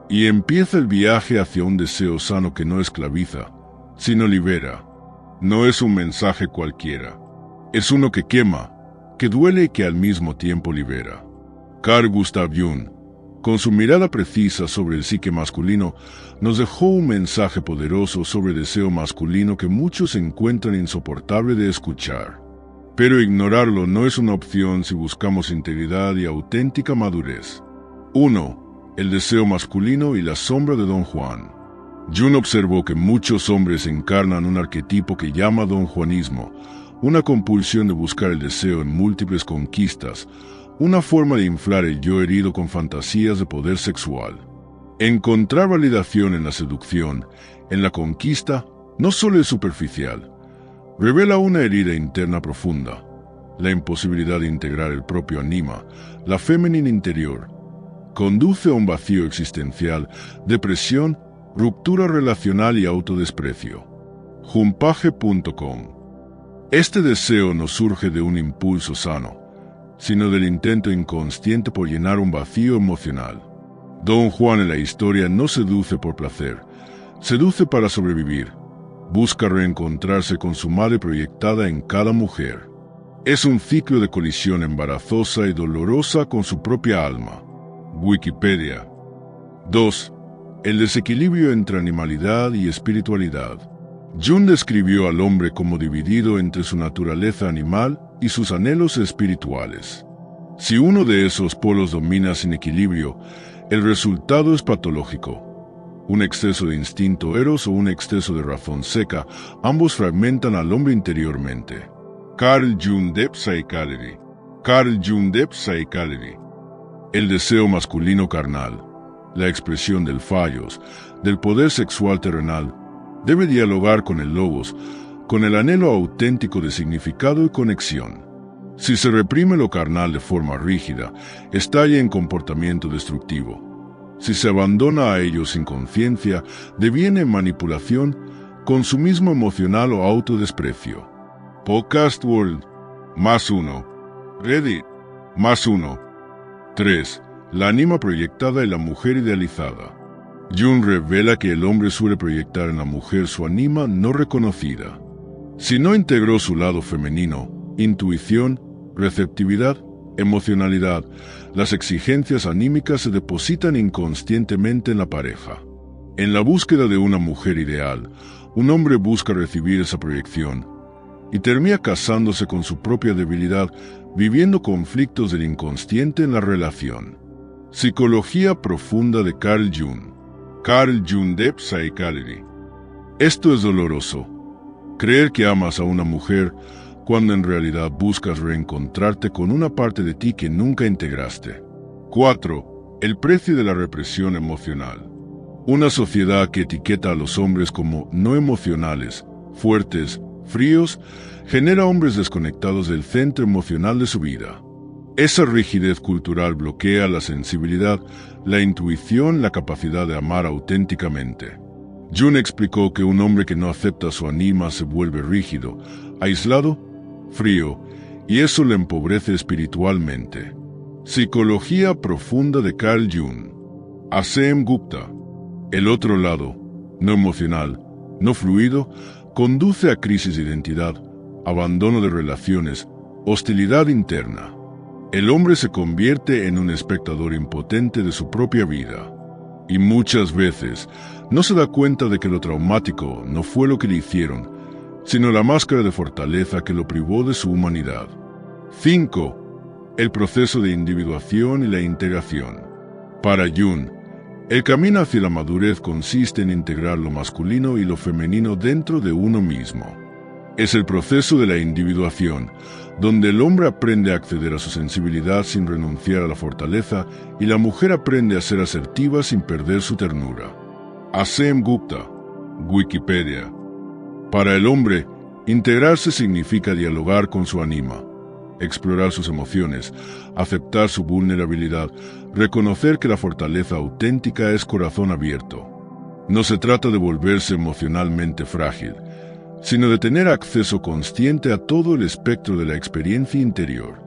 y empieza el viaje hacia un deseo sano que no esclaviza, sino libera. No es un mensaje cualquiera, es uno que quema, que duele y que al mismo tiempo libera. Carl Gustav Jung, con su mirada precisa sobre el psique masculino, nos dejó un mensaje poderoso sobre el deseo masculino que muchos encuentran insoportable de escuchar. Pero ignorarlo no es una opción si buscamos integridad y auténtica madurez. 1. El deseo masculino y la sombra de Don Juan. Jung observó que muchos hombres encarnan un arquetipo que llama Don Juanismo, una compulsión de buscar el deseo en múltiples conquistas, una forma de inflar el yo herido con fantasías de poder sexual. Encontrar validación en la seducción, en la conquista, no solo es superficial, revela una herida interna profunda, la imposibilidad de integrar el propio anima, la femenina interior. Conduce a un vacío existencial, depresión, ruptura relacional y autodesprecio. Jumpage.com. Este deseo no surge de un impulso sano, sino del intento inconsciente por llenar un vacío emocional. Don Juan en la historia no seduce por placer, seduce para sobrevivir. Busca reencontrarse con su madre proyectada en cada mujer. Es un ciclo de colisión embarazosa y dolorosa con su propia alma. Wikipedia. 2. El desequilibrio entre animalidad y espiritualidad. Jung describió al hombre como dividido entre su naturaleza animal y sus anhelos espirituales. Si uno de esos polos domina sin equilibrio, el resultado es patológico. Un exceso de instinto eros o un exceso de razón seca, ambos fragmentan al hombre interiormente. Carl Jung de Psychology. Carl Jung de Psychology. El deseo masculino carnal, la expresión del fallos, del poder sexual terrenal, debe dialogar con el logos, con el anhelo auténtico de significado y conexión. Si se reprime lo carnal de forma rígida, estalla en comportamiento destructivo. Si se abandona a ello sin conciencia, deviene en manipulación, consumismo emocional o autodesprecio. Podcast World, +1. Reddit, +1. 3. La anima proyectada y la mujer idealizada. Jung revela que el hombre suele proyectar en la mujer su anima no reconocida. Si no integró su lado femenino, intuición, receptividad, emocionalidad, las exigencias anímicas se depositan inconscientemente en la pareja. En la búsqueda de una mujer ideal, un hombre busca recibir esa proyección y termina casándose con su propia debilidad, viviendo conflictos del inconsciente en la relación. Psicología profunda de Carl Jung. Carl Jung de Psychology. Esto es doloroso. Creer que amas a una mujer cuando en realidad buscas reencontrarte con una parte de ti que nunca integraste. 4. El precio de la represión emocional. Una sociedad que etiqueta a los hombres como no emocionales, fuertes, fríos, genera hombres desconectados del centro emocional de su vida. Esa rigidez cultural bloquea la sensibilidad, la intuición, la capacidad de amar auténticamente. Jung explicó que un hombre que no acepta su anima se vuelve rígido, aislado, frío, y eso le empobrece espiritualmente. Psicología profunda de Carl Jung. A.C.M. Gupta. El otro lado, no emocional, no fluido, conduce a crisis de identidad, abandono de relaciones, hostilidad interna. El hombre se convierte en un espectador impotente de su propia vida. Y muchas veces no se da cuenta de que lo traumático no fue lo que le hicieron, sino la máscara de fortaleza que lo privó de su humanidad. 5. El proceso de individuación y la integración. Para Jung, el camino hacia la madurez consiste en integrar lo masculino y lo femenino dentro de uno mismo. Es el proceso de la individuación, donde el hombre aprende a acceder a su sensibilidad sin renunciar a la fortaleza y la mujer aprende a ser asertiva sin perder su ternura. A.C.M. Gupta. Wikipedia. Para el hombre, integrarse significa dialogar con su anima, explorar sus emociones, aceptar su vulnerabilidad, reconocer que la fortaleza auténtica es corazón abierto. No se trata de volverse emocionalmente frágil, sino de tener acceso consciente a todo el espectro de la experiencia interior.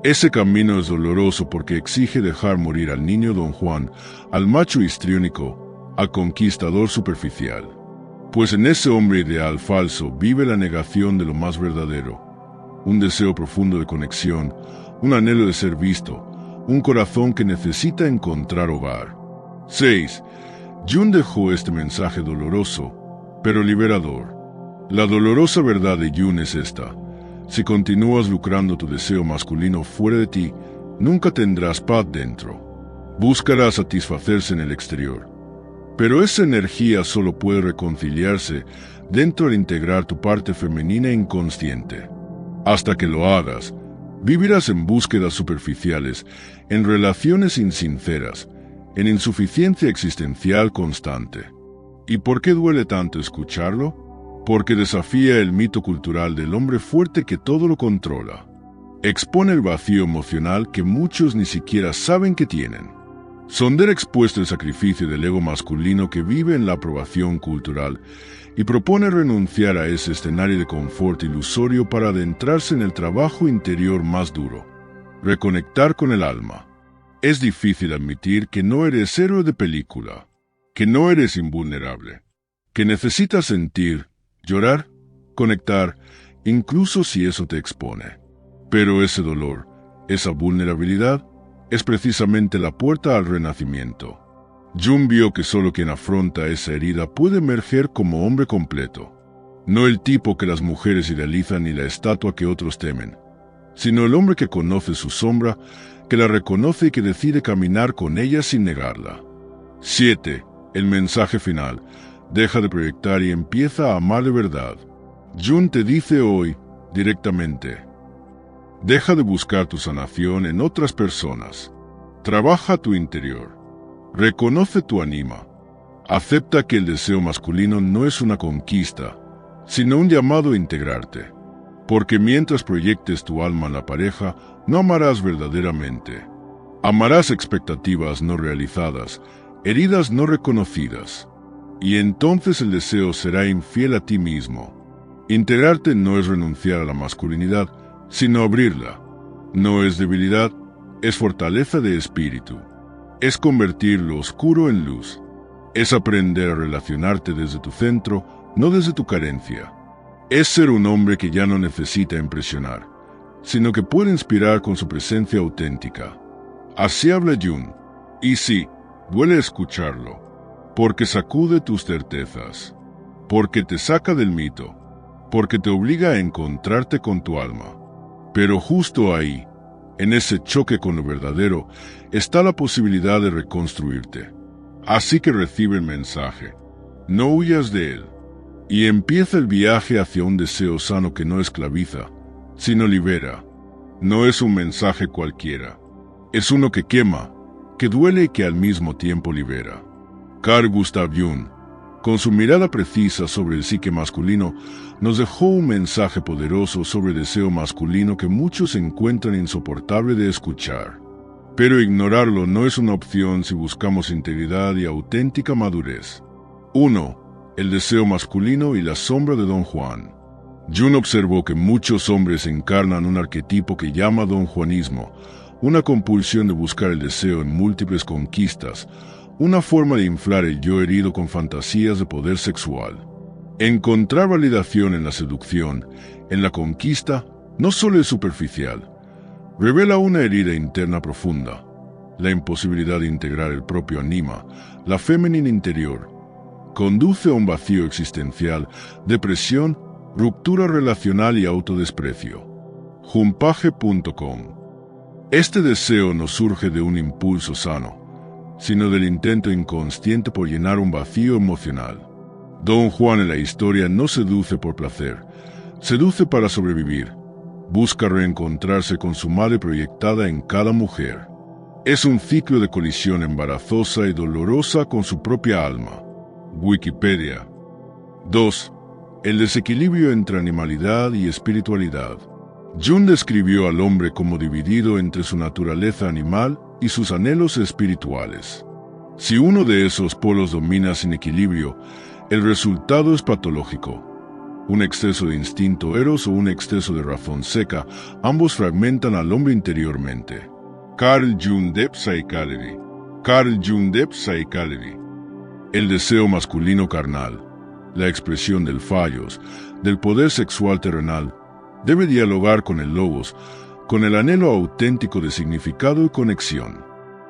Ese camino es doloroso porque exige dejar morir al niño Don Juan, al macho histriónico, al conquistador superficial. Pues en ese hombre ideal falso vive la negación de lo más verdadero, un deseo profundo de conexión, un anhelo de ser visto, un corazón que necesita encontrar hogar. 6. Jung dejó este mensaje doloroso, pero liberador. La dolorosa verdad de Jung es esta: si continúas lucrando tu deseo masculino fuera de ti, nunca tendrás paz dentro. Buscarás satisfacerse en el exterior. Pero esa energía solo puede reconciliarse dentro de integrar tu parte femenina inconsciente. Hasta que lo hagas, vivirás en búsquedas superficiales, en relaciones insinceras, en insuficiencia existencial constante. ¿Y por qué duele tanto escucharlo? Porque desafía el mito cultural del hombre fuerte que todo lo controla. Expone el vacío emocional que muchos ni siquiera saben que tienen. Sonder expuesto el sacrificio del ego masculino que vive en la aprobación cultural y propone renunciar a ese escenario de confort ilusorio para adentrarse en el trabajo interior más duro, reconectar con el alma. Es difícil admitir que no eres héroe de película, que no eres invulnerable, que necesitas sentir, llorar, conectar, incluso si eso te expone. Pero ese dolor, esa vulnerabilidad, es precisamente la puerta al renacimiento. Jung vio que solo quien afronta esa herida puede emerger como hombre completo. No el tipo que las mujeres idealizan ni la estatua que otros temen, sino el hombre que conoce su sombra, que la reconoce y que decide caminar con ella sin negarla. 7. El mensaje final. Deja de proyectar y empieza a amar de verdad. Jung te dice hoy, directamente: deja de buscar tu sanación en otras personas. Trabaja tu interior. Reconoce tu anima. Acepta que el deseo masculino no es una conquista, sino un llamado a integrarte. Porque mientras proyectes tu alma en la pareja, no amarás verdaderamente. Amarás expectativas no realizadas, heridas no reconocidas. Y entonces el deseo será infiel a ti mismo. Integrarte no es renunciar a la masculinidad, sino abrirla. No es debilidad, es fortaleza de espíritu. Es convertir lo oscuro en luz. Es aprender a relacionarte desde tu centro, no desde tu carencia. Es ser un hombre que ya no necesita impresionar, sino que puede inspirar con su presencia auténtica. Así habla Jung, y sí, duele escucharlo, porque sacude tus certezas, porque te saca del mito, porque te obliga a encontrarte con tu alma. Pero justo ahí, en ese choque con lo verdadero, está la posibilidad de reconstruirte. Así que recibe el mensaje, no huyas de él, y empieza el viaje hacia un deseo sano que no esclaviza, sino libera. No es un mensaje cualquiera, es uno que quema, que duele y que al mismo tiempo libera. Carl Gustav Jung, con su mirada precisa sobre el psique masculino, nos dejó un mensaje poderoso sobre el deseo masculino que muchos encuentran insoportable de escuchar. Pero ignorarlo no es una opción si buscamos integridad y auténtica madurez. 1. El deseo masculino y la sombra de Don Juan. Jung observó que muchos hombres encarnan un arquetipo que llama Don Juanismo, una compulsión de buscar el deseo en múltiples conquistas, una forma de inflar el yo herido con fantasías de poder sexual. Encontrar validación en la seducción, en la conquista, no solo es superficial. Revela una herida interna profunda, la imposibilidad de integrar el propio anima, la femenina interior. Conduce a un vacío existencial, depresión, ruptura relacional y autodesprecio. Jumpage.com. Este deseo no surge de un impulso sano, sino del intento inconsciente por llenar un vacío emocional. Don Juan en la historia no seduce por placer, seduce para sobrevivir. Busca reencontrarse con su madre proyectada en cada mujer. Es un ciclo de colisión embarazosa y dolorosa con su propia alma. Wikipedia. 2. El desequilibrio entre animalidad y espiritualidad. Jung describió al hombre como dividido entre su naturaleza animal y sus anhelos espirituales. Si uno de esos polos domina sin equilibrio, el resultado es patológico. Un exceso de instinto eros o un exceso de razón seca, ambos fragmentan al hombre interiormente. Carl Jung de Psychology. Carl Jung de Psychology. El deseo masculino carnal, la expresión del fallos, del poder sexual terrenal, debe dialogar con el logos, con el anhelo auténtico de significado y conexión.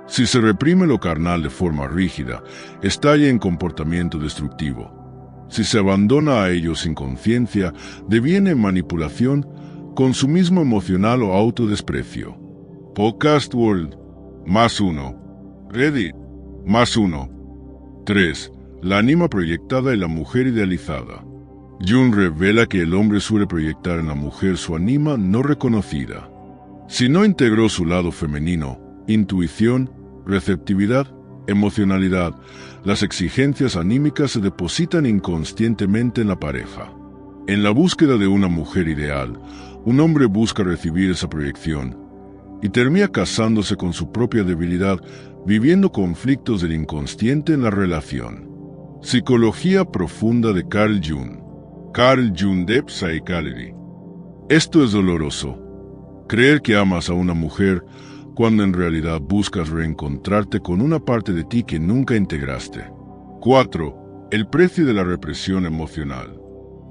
Si se reprime lo carnal de forma rígida, estalla en comportamiento destructivo. Si se abandona a ello sin conciencia, deviene en manipulación, consumismo emocional o autodesprecio. Podcast World, +1. Reddit, +1. 3. La anima proyectada y la mujer idealizada. Jung revela que el hombre suele proyectar en la mujer su anima no reconocida. Si no integró su lado femenino, intuición, receptividad, emocionalidad, las exigencias anímicas se depositan inconscientemente en la pareja. En la búsqueda de una mujer ideal, un hombre busca recibir esa proyección y termina casándose con su propia debilidad, viviendo conflictos del inconsciente en la relación. Psicología profunda de Carl Jung. Carl Jung de Psychology. Esto es doloroso. Creer que amas a una mujer cuando en realidad buscas reencontrarte con una parte de ti que nunca integraste. 4. El precio de la represión emocional.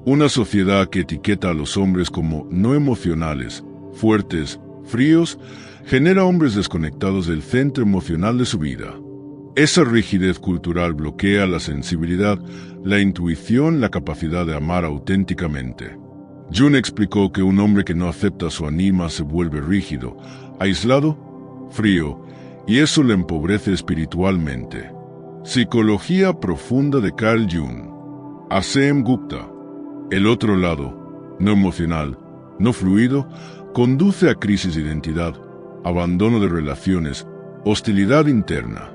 Una sociedad que etiqueta a los hombres como no emocionales, fuertes, fríos, genera hombres desconectados del centro emocional de su vida. Esa rigidez cultural bloquea la sensibilidad, la intuición, la capacidad de amar auténticamente. Jung explicó que un hombre que no acepta su anima se vuelve rígido, aislado, frío, y eso le empobrece espiritualmente. Psicología profunda de Carl Jung. A.C.M. Gupta. El otro lado, no emocional, no fluido, conduce a crisis de identidad, abandono de relaciones, hostilidad interna.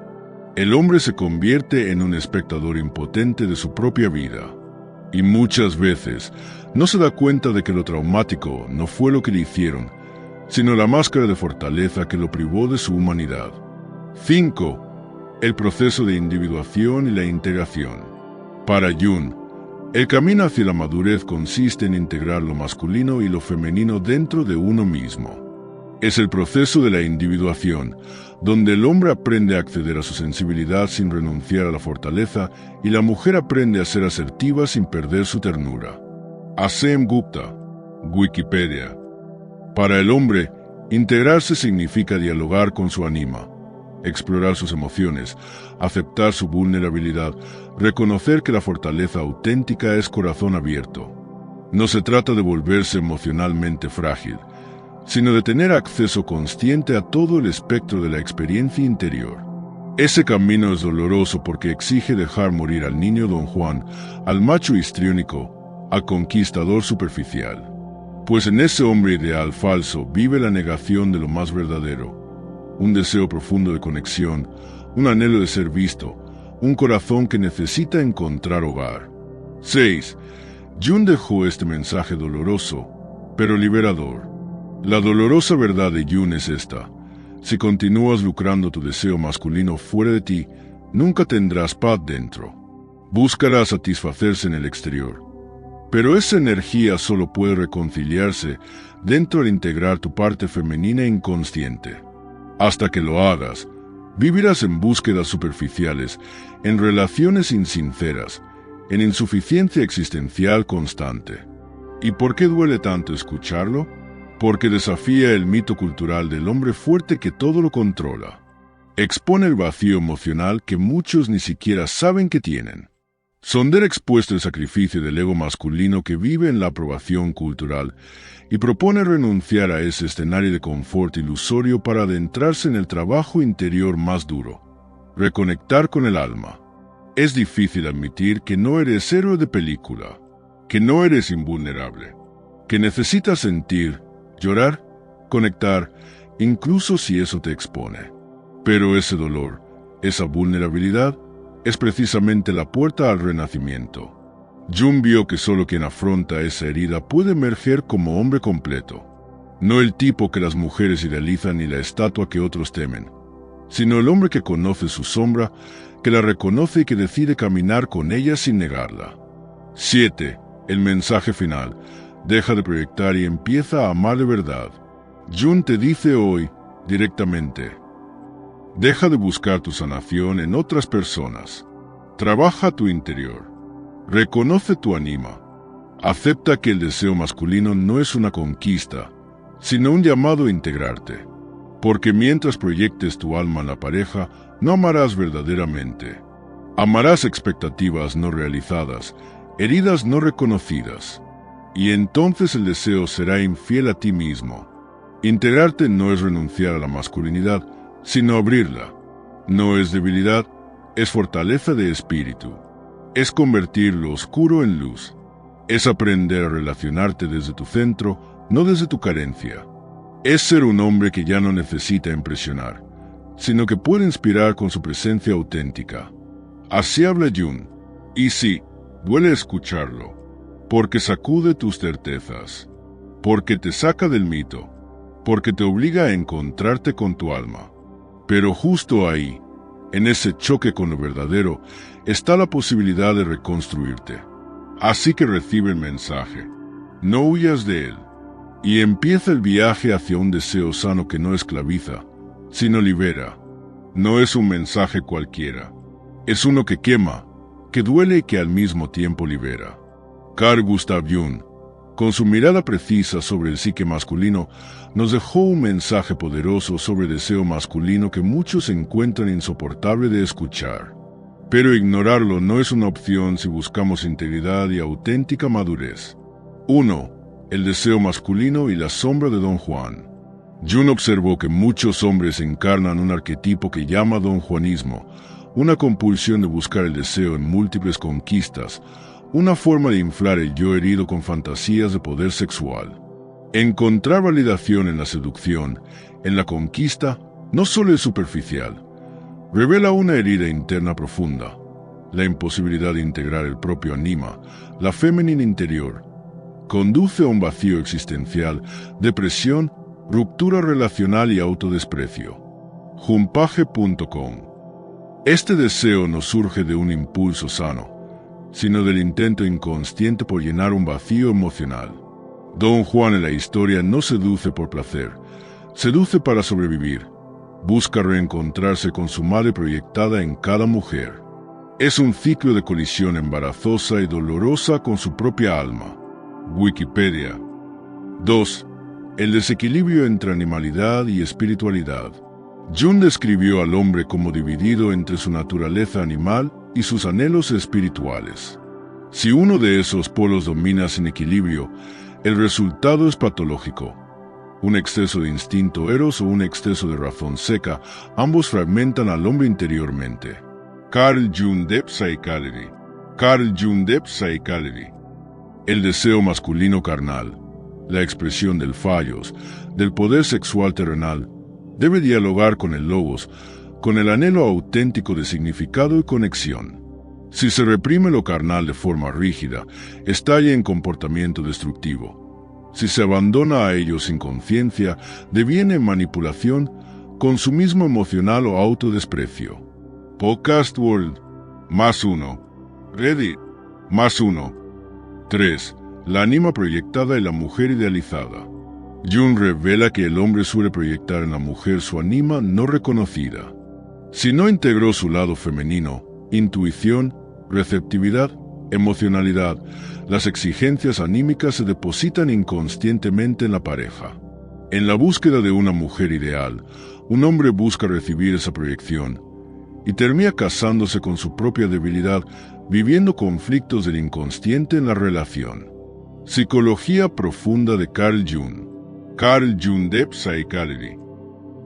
El hombre se convierte en un espectador impotente de su propia vida. Y muchas veces no se da cuenta de que lo traumático no fue lo que le hicieron, sino la máscara de fortaleza que lo privó de su humanidad. 5. El proceso de individuación y la integración. Para Jung, el camino hacia la madurez consiste en integrar lo masculino y lo femenino dentro de uno mismo. Es el proceso de la individuación, donde el hombre aprende a acceder a su sensibilidad sin renunciar a la fortaleza y la mujer aprende a ser asertiva sin perder su ternura. A.C.M. Gupta, Wikipedia. Para el hombre, integrarse significa dialogar con su anima, explorar sus emociones, aceptar su vulnerabilidad, reconocer que la fortaleza auténtica es corazón abierto. No se trata de volverse emocionalmente frágil, sino de tener acceso consciente a todo el espectro de la experiencia interior. Ese camino es doloroso porque exige dejar morir al niño Don Juan, al macho histriónico, al conquistador superficial. Pues en ese hombre ideal falso vive la negación de lo más verdadero, un deseo profundo de conexión, un anhelo de ser visto, un corazón que necesita encontrar hogar. 6. Jung dejó este mensaje doloroso, pero liberador. La dolorosa verdad de Jung es esta: si continúas lucrando tu deseo masculino fuera de ti, nunca tendrás paz dentro. Buscarás satisfacerse en el exterior. Pero esa energía solo puede reconciliarse dentro al integrar tu parte femenina inconsciente. Hasta que lo hagas, vivirás en búsquedas superficiales, en relaciones insinceras, en insuficiencia existencial constante. ¿Y por qué duele tanto escucharlo? Porque desafía el mito cultural del hombre fuerte que todo lo controla. Expone el vacío emocional que muchos ni siquiera saben que tienen. Sonder expuesto el sacrificio del ego masculino que vive en la aprobación cultural y propone renunciar a ese escenario de confort ilusorio para adentrarse en el trabajo interior más duro, reconectar con el alma. Es difícil admitir que no eres héroe de película, que no eres invulnerable, que necesitas sentir, llorar, conectar, incluso si eso te expone. Pero ese dolor, esa vulnerabilidad, es precisamente la puerta al renacimiento. Jung vio que solo quien afronta esa herida puede emerger como hombre completo. No el tipo que las mujeres idealizan ni la estatua que otros temen, sino el hombre que conoce su sombra, que la reconoce y que decide caminar con ella sin negarla. 7. El mensaje final. Deja de proyectar y empieza a amar de verdad. Jung te dice hoy, directamente, deja de buscar tu sanación en otras personas. Trabaja tu interior. Reconoce tu anima. Acepta que el deseo masculino no es una conquista, sino un llamado a integrarte. Porque mientras proyectes tu alma en la pareja, no amarás verdaderamente. Amarás expectativas no realizadas, heridas no reconocidas. Y entonces el deseo será infiel a ti mismo. Integrarte no es renunciar a la masculinidad, sino abrirla. No es debilidad, es fortaleza de espíritu. Es convertir lo oscuro en luz. Es aprender a relacionarte desde tu centro, no desde tu carencia. Es ser un hombre que ya no necesita impresionar, sino que puede inspirar con su presencia auténtica. Así habla Jung, y sí, duele escucharlo, porque sacude tus certezas, porque te saca del mito, porque te obliga a encontrarte con tu alma. Pero justo ahí, en ese choque con lo verdadero, está la posibilidad de reconstruirte. Así que recibe el mensaje, no huyas de él, y empieza el viaje hacia un deseo sano que no esclaviza, sino libera. No es un mensaje cualquiera, es uno que quema, que duele y que al mismo tiempo libera. Carl Gustav Jung, con su mirada precisa sobre el psique masculino, nos dejó un mensaje poderoso sobre el deseo masculino que muchos encuentran insoportable de escuchar. Pero ignorarlo no es una opción si buscamos integridad y auténtica madurez. 1. El deseo masculino y la sombra de Don Juan. Jung observó que muchos hombres encarnan un arquetipo que llama Don Juanismo, una compulsión de buscar el deseo en múltiples conquistas, una forma de inflar el yo herido con fantasías de poder sexual. Encontrar validación en la seducción, en la conquista, no solo es superficial, revela una herida interna profunda, la imposibilidad de integrar el propio anima, la femenina interior. Conduce a un vacío existencial, depresión, ruptura relacional y autodesprecio. Jumpage.com. Este deseo no surge de un impulso sano, sino del intento inconsciente por llenar un vacío emocional. Don Juan en la historia no seduce por placer, seduce para sobrevivir. Busca reencontrarse con su madre proyectada en cada mujer. Es un ciclo de colisión embarazosa y dolorosa con su propia alma. Wikipedia. 2. El desequilibrio entre animalidad y espiritualidad. Jung describió al hombre como dividido entre su naturaleza animal y sus anhelos espirituales. Si uno de esos polos domina sin equilibrio, el resultado es patológico. Un exceso de instinto eros o un exceso de razón seca, ambos fragmentan al hombre interiormente. Carl Jung de Psychology. Carl Jung de Psychology. El deseo masculino carnal, la expresión del fallos, del poder sexual terrenal, debe dialogar con el logos, con el anhelo auténtico de significado y conexión. Si se reprime lo carnal de forma rígida, estalla en comportamiento destructivo. Si se abandona a ello sin conciencia, deviene en manipulación, consumismo emocional o autodesprecio. Podcast World, +1. Reddit, +1. 3. La anima proyectada y la mujer idealizada. Jung revela que el hombre suele proyectar en la mujer su anima no reconocida. Si no integró su lado femenino, intuición, receptividad, emocionalidad, las exigencias anímicas se depositan inconscientemente en la pareja. En la búsqueda de una mujer ideal, un hombre busca recibir esa proyección y termina casándose con su propia debilidad, viviendo conflictos del inconsciente en la relación. Psicología profunda de Carl Jung. Carl Jung de Psychology.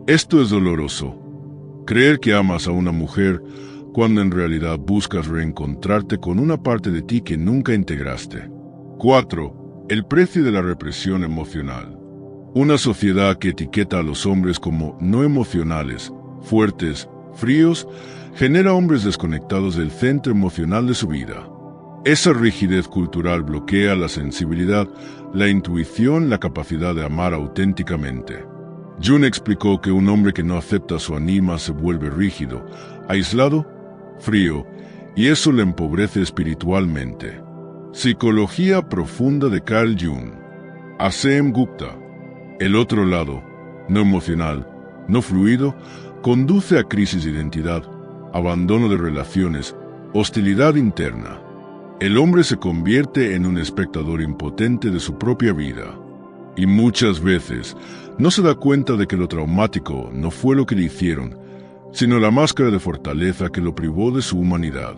Esto es doloroso. Creer que amas a una mujer cuando en realidad buscas reencontrarte con una parte de ti que nunca integraste. 4. El precio de la represión emocional. Una sociedad que etiqueta a los hombres como no emocionales, fuertes, fríos, genera hombres desconectados del centro emocional de su vida. Esa rigidez cultural bloquea la sensibilidad, la intuición, la capacidad de amar auténticamente. Jung explicó que un hombre que no acepta su anima se vuelve rígido, aislado, frío, y eso le empobrece espiritualmente. Psicología profunda de Carl Jung. A.C.M. Gupta. El otro lado, no emocional, no fluido, conduce a crisis de identidad, abandono de relaciones, hostilidad interna. El hombre se convierte en un espectador impotente de su propia vida. Y muchas veces no se da cuenta de que lo traumático no fue lo que le hicieron, sino la máscara de fortaleza que lo privó de su humanidad.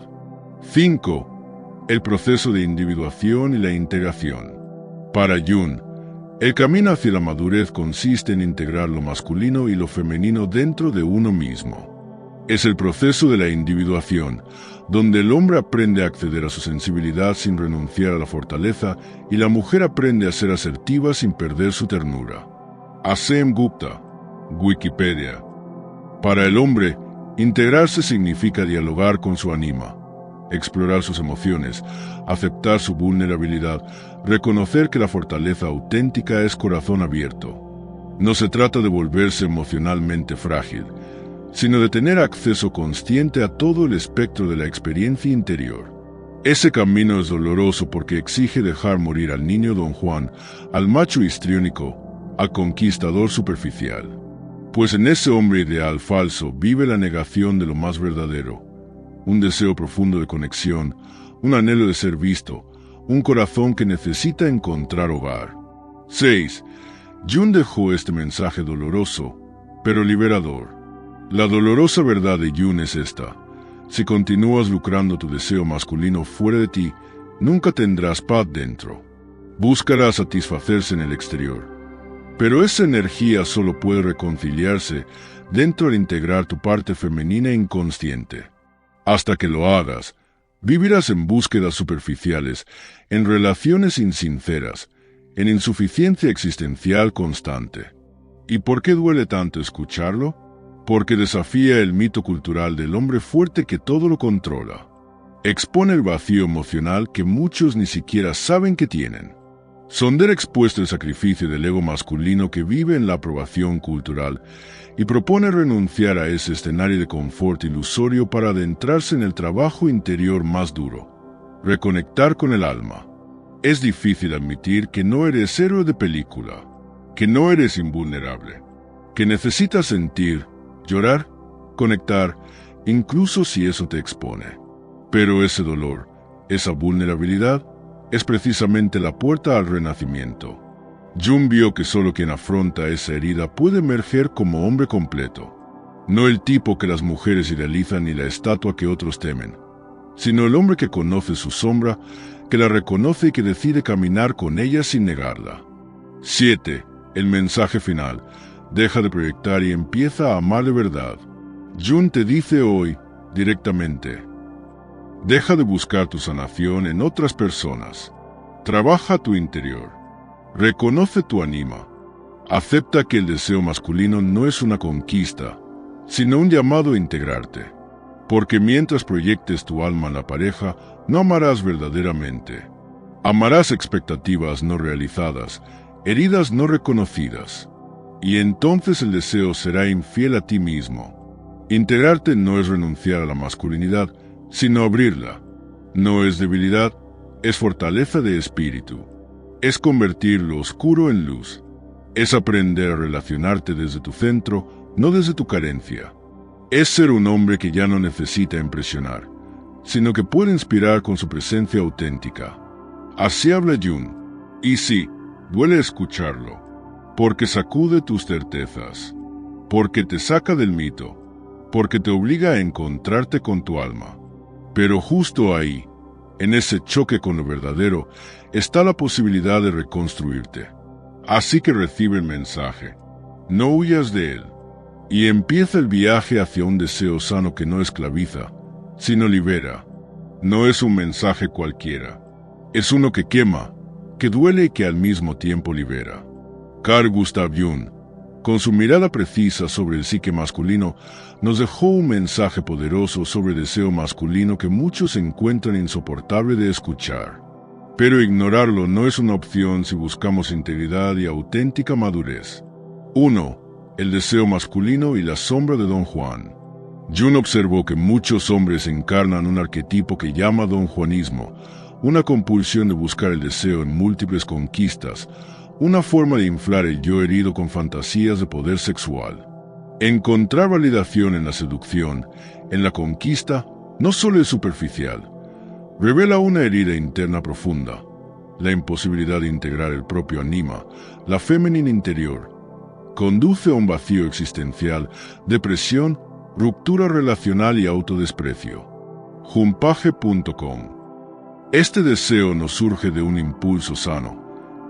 5. El proceso de individuación y la integración. Para Jung, el camino hacia la madurez consiste en integrar lo masculino y lo femenino dentro de uno mismo. Es el proceso de la individuación, donde el hombre aprende a acceder a su sensibilidad sin renunciar a la fortaleza y la mujer aprende a ser asertiva sin perder su ternura. A.C.M. Gupta, Wikipedia. Para el hombre, integrarse significa dialogar con su anima, explorar sus emociones, aceptar su vulnerabilidad, reconocer que la fortaleza auténtica es corazón abierto. No se trata de volverse emocionalmente frágil, sino de tener acceso consciente a todo el espectro de la experiencia interior. Ese camino es doloroso porque exige dejar morir al niño Don Juan, al macho histriónico, al conquistador superficial. Pues en ese hombre ideal falso vive la negación de lo más verdadero, un deseo profundo de conexión, un anhelo de ser visto, un corazón que necesita encontrar hogar. 6. Jung dejó este mensaje doloroso, pero liberador. La dolorosa verdad de Jung es esta: si continúas lucrando tu deseo masculino fuera de ti, nunca tendrás paz dentro. Buscarás satisfacerse en el exterior. Pero esa energía solo puede reconciliarse dentro al integrar tu parte femenina inconsciente. Hasta que lo hagas, vivirás en búsquedas superficiales, en relaciones insinceras, en insuficiencia existencial constante. ¿Y por qué duele tanto escucharlo? Porque desafía el mito cultural del hombre fuerte que todo lo controla. Expone el vacío emocional que muchos ni siquiera saben que tienen. Sonder expuesto el sacrificio del ego masculino que vive en la aprobación cultural y propone renunciar a ese escenario de confort ilusorio para adentrarse en el trabajo interior más duro, reconectar con el alma. Es difícil admitir que no eres héroe de película, que no eres invulnerable, que necesitas sentir, llorar, conectar, incluso si eso te expone. Pero ese dolor, esa vulnerabilidad, es precisamente la puerta al renacimiento. Jung vio que solo quien afronta esa herida puede emerger como hombre completo. No el tipo que las mujeres idealizan ni la estatua que otros temen, sino el hombre que conoce su sombra, que la reconoce y que decide caminar con ella sin negarla. 7. El mensaje final. Deja de proyectar y empieza a amar de verdad. Jung te dice hoy, directamente: deja de buscar tu sanación en otras personas. Trabaja tu interior. Reconoce tu anima. Acepta que el deseo masculino no es una conquista, sino un llamado a integrarte. Porque mientras proyectes tu alma en la pareja, no amarás verdaderamente. Amarás expectativas no realizadas, heridas no reconocidas. Y entonces el deseo será infiel a ti mismo. Integrarte no es renunciar a la masculinidad, sino abrirla. No es debilidad, es fortaleza de espíritu. Es convertir lo oscuro en luz. Es aprender a relacionarte desde tu centro, no desde tu carencia. Es ser un hombre que ya no necesita impresionar, sino que puede inspirar con su presencia auténtica. Así habla Jung. Y sí, duele escucharlo, porque sacude tus certezas, porque te saca del mito, porque te obliga a encontrarte con tu alma. Pero justo ahí, en ese choque con lo verdadero, está la posibilidad de reconstruirte. Así que recibe el mensaje. No huyas de él. Y empieza el viaje hacia un deseo sano que no esclaviza, sino libera. No es un mensaje cualquiera. Es uno que quema, que duele y que al mismo tiempo libera. Carl Gustav Jung, Con su mirada precisa sobre el psique masculino, nos dejó un mensaje poderoso sobre el deseo masculino que muchos encuentran insoportable de escuchar. Pero ignorarlo no es una opción si buscamos integridad y auténtica madurez. 1. El deseo masculino y la sombra de Don Juan. Jung observó que muchos hombres encarnan un arquetipo que llama Don Juanismo, una compulsión de buscar el deseo en múltiples conquistas, una forma de inflar el yo herido con fantasías de poder sexual. Encontrar validación en la seducción, en la conquista, no solo es superficial, revela una herida interna profunda, la imposibilidad de integrar el propio anima, la femenina interior. Conduce a un vacío existencial, depresión, ruptura relacional y autodesprecio. Jumpage.com. Este deseo no surge de un impulso sano,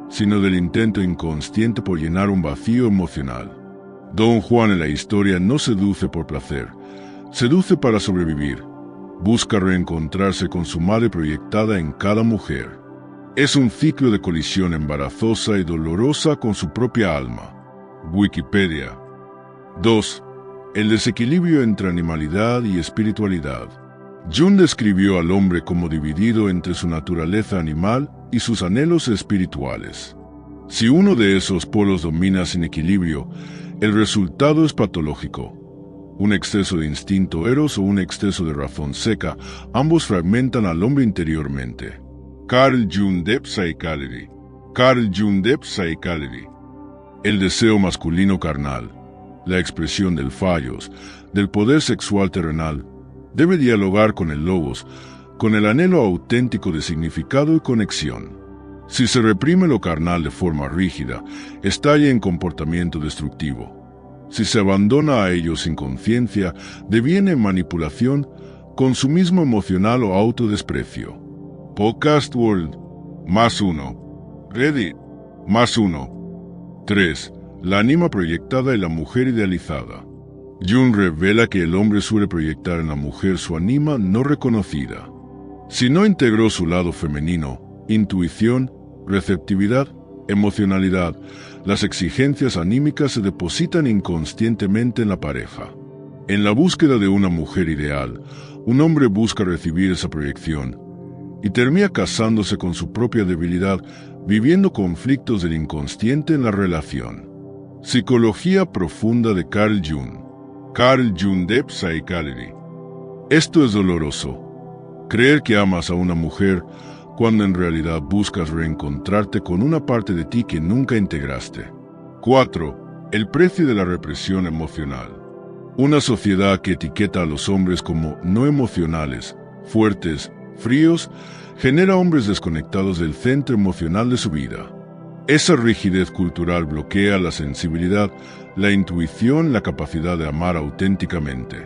sino del intento inconsciente por llenar un vacío emocional. Don Juan en la historia no seduce por placer, seduce para sobrevivir. Busca reencontrarse con su madre proyectada en cada mujer. Es un ciclo de colisión embarazosa y dolorosa con su propia alma. Wikipedia. 2. El desequilibrio entre animalidad y espiritualidad. Jung describió al hombre como dividido entre su naturaleza animal y sus anhelos espirituales. Si uno de esos polos domina sin equilibrio, el resultado es patológico. Un exceso de instinto eros o un exceso de razón seca, ambos fragmentan al hombre interiormente. Carl Jung de Psychology. Carl Jung de Psychology. El deseo masculino carnal, la expresión del fallos, del poder sexual terrenal, debe dialogar con el logos, con el anhelo auténtico de significado y conexión. Si se reprime lo carnal de forma rígida, estalla en comportamiento destructivo. Si se abandona a ello sin conciencia, deviene en manipulación, consumismo emocional o autodesprecio. Podcast World, +1. Reddit, +1. 3. La anima proyectada y la mujer idealizada. Jung revela que el hombre suele proyectar en la mujer su anima no reconocida. Si no integró su lado femenino, intuición, receptividad, emocionalidad, las exigencias anímicas se depositan inconscientemente en la pareja. En la búsqueda de una mujer ideal, un hombre busca recibir esa proyección y termina casándose con su propia debilidad, viviendo conflictos del inconsciente en la relación. Psicología profunda de Carl Jung. Carl Jung de Psychology. Esto es doloroso. Creer que amas a una mujer cuando en realidad buscas reencontrarte con una parte de ti que nunca integraste. 4. El precio de la represión emocional. Una sociedad que etiqueta a los hombres como no emocionales, fuertes, fríos, genera hombres desconectados del centro emocional de su vida. Esa rigidez cultural bloquea la sensibilidad, la intuición, la capacidad de amar auténticamente.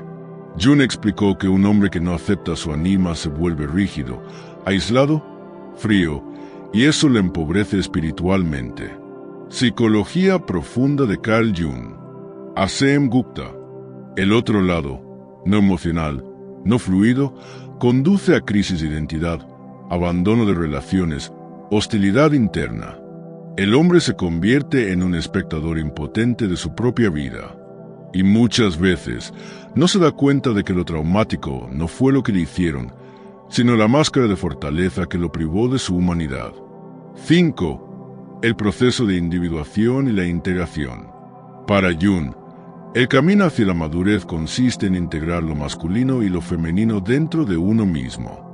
Jung explicó que un hombre que no acepta su anima se vuelve rígido, aislado, frío, y eso le empobrece espiritualmente. Psicología profunda de Carl Jung. A.C.M. Gupta. El otro lado, no emocional, no fluido, conduce a crisis de identidad, abandono de relaciones, hostilidad interna. El hombre se convierte en un espectador impotente de su propia vida. Y muchas veces no se da cuenta de que lo traumático no fue lo que le hicieron, sino la máscara de fortaleza que lo privó de su humanidad. 5. El proceso de individuación y la integración. Para Jung, el camino hacia la madurez consiste en integrar lo masculino y lo femenino dentro de uno mismo.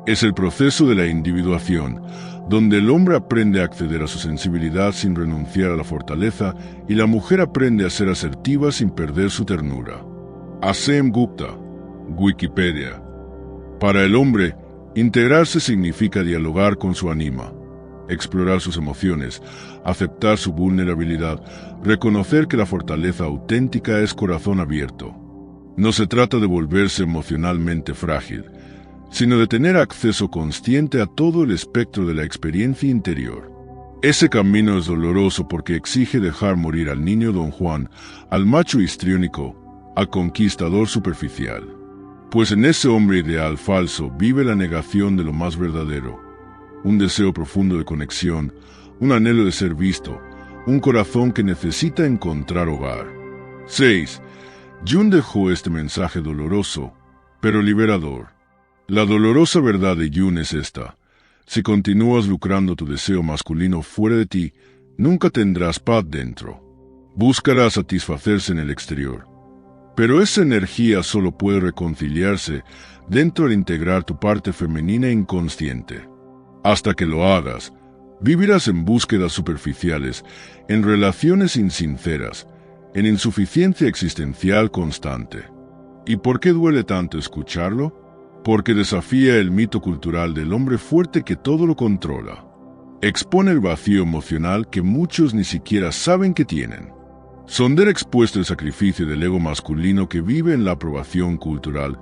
Es el proceso de la individuación, donde el hombre aprende a acceder a su sensibilidad sin renunciar a la fortaleza y la mujer aprende a ser asertiva sin perder su ternura. A.C.M. Gupta. Wikipedia. Para el hombre, integrarse significa dialogar con su anima, explorar sus emociones, aceptar su vulnerabilidad, reconocer que la fortaleza auténtica es corazón abierto. No se trata de volverse emocionalmente frágil, sino de tener acceso consciente a todo el espectro de la experiencia interior. Ese camino es doloroso porque exige dejar morir al niño Don Juan, al macho histriónico, al conquistador superficial. Pues en ese hombre ideal falso vive la negación de lo más verdadero, un deseo profundo de conexión, un anhelo de ser visto, un corazón que necesita encontrar hogar. 6. Jung dejó este mensaje doloroso, pero liberador. La dolorosa verdad de Jung es esta: si continúas lucrando tu deseo masculino fuera de ti, nunca tendrás paz dentro. Buscarás satisfacerse en el exterior. Pero esa energía solo puede reconciliarse dentro al integrar tu parte femenina inconsciente. Hasta que lo hagas, vivirás en búsquedas superficiales, en relaciones insinceras, en insuficiencia existencial constante. ¿Y por qué duele tanto escucharlo? Porque desafía el mito cultural del hombre fuerte que todo lo controla. Expone el vacío emocional que muchos ni siquiera saben que tienen. Sonder expuesto el sacrificio del ego masculino que vive en la aprobación cultural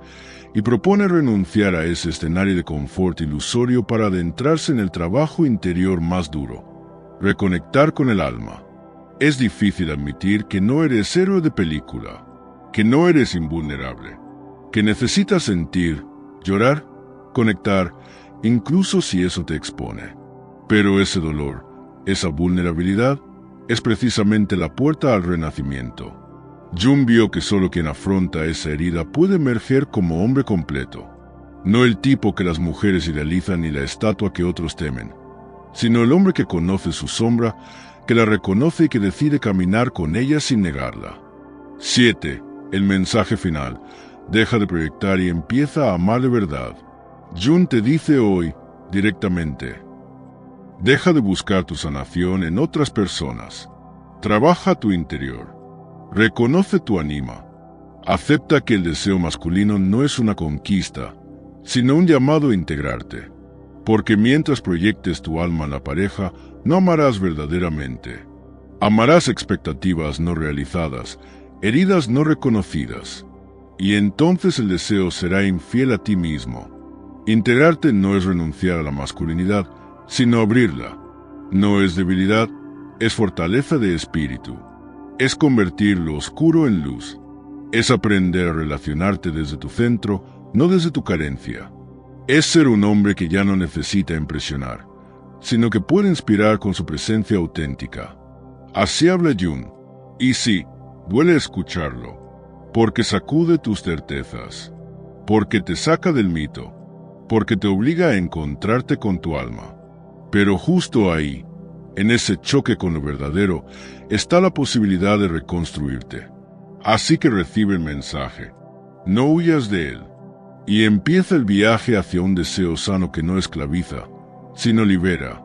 y propone renunciar a ese escenario de confort ilusorio para adentrarse en el trabajo interior más duro, reconectar con el alma. Es difícil admitir que no eres héroe de película, que no eres invulnerable, que necesitas sentir, llorar, conectar, incluso si eso te expone. Pero ese dolor, esa vulnerabilidad, es precisamente la puerta al renacimiento. Jung vio que solo quien afronta esa herida puede emerger como hombre completo. No el tipo que las mujeres idealizan ni la estatua que otros temen, sino el hombre que conoce su sombra, que la reconoce y que decide caminar con ella sin negarla. 7. El mensaje final. Deja de proyectar y empieza a amar de verdad. Jung te dice hoy, directamente: deja de buscar tu sanación en otras personas. Trabaja tu interior. Reconoce tu anima. Acepta que el deseo masculino no es una conquista, sino un llamado a integrarte. Porque mientras proyectes tu alma en la pareja, no amarás verdaderamente. Amarás expectativas no realizadas, heridas no reconocidas. Y entonces el deseo será infiel a ti mismo. Integrarte no es renunciar a la masculinidad, sino abrirla. No es debilidad, es fortaleza de espíritu. Es convertir lo oscuro en luz. Es aprender a relacionarte desde tu centro, no desde tu carencia. Es ser un hombre que ya no necesita impresionar, sino que puede inspirar con su presencia auténtica. Así habla Jung. Y sí, duele escucharlo, porque sacude tus certezas, porque te saca del mito, porque te obliga a encontrarte con tu alma. Pero justo ahí, en ese choque con lo verdadero, está la posibilidad de reconstruirte. Así que recibe el mensaje. No huyas de él. Y empieza el viaje hacia un deseo sano que no esclaviza, sino libera.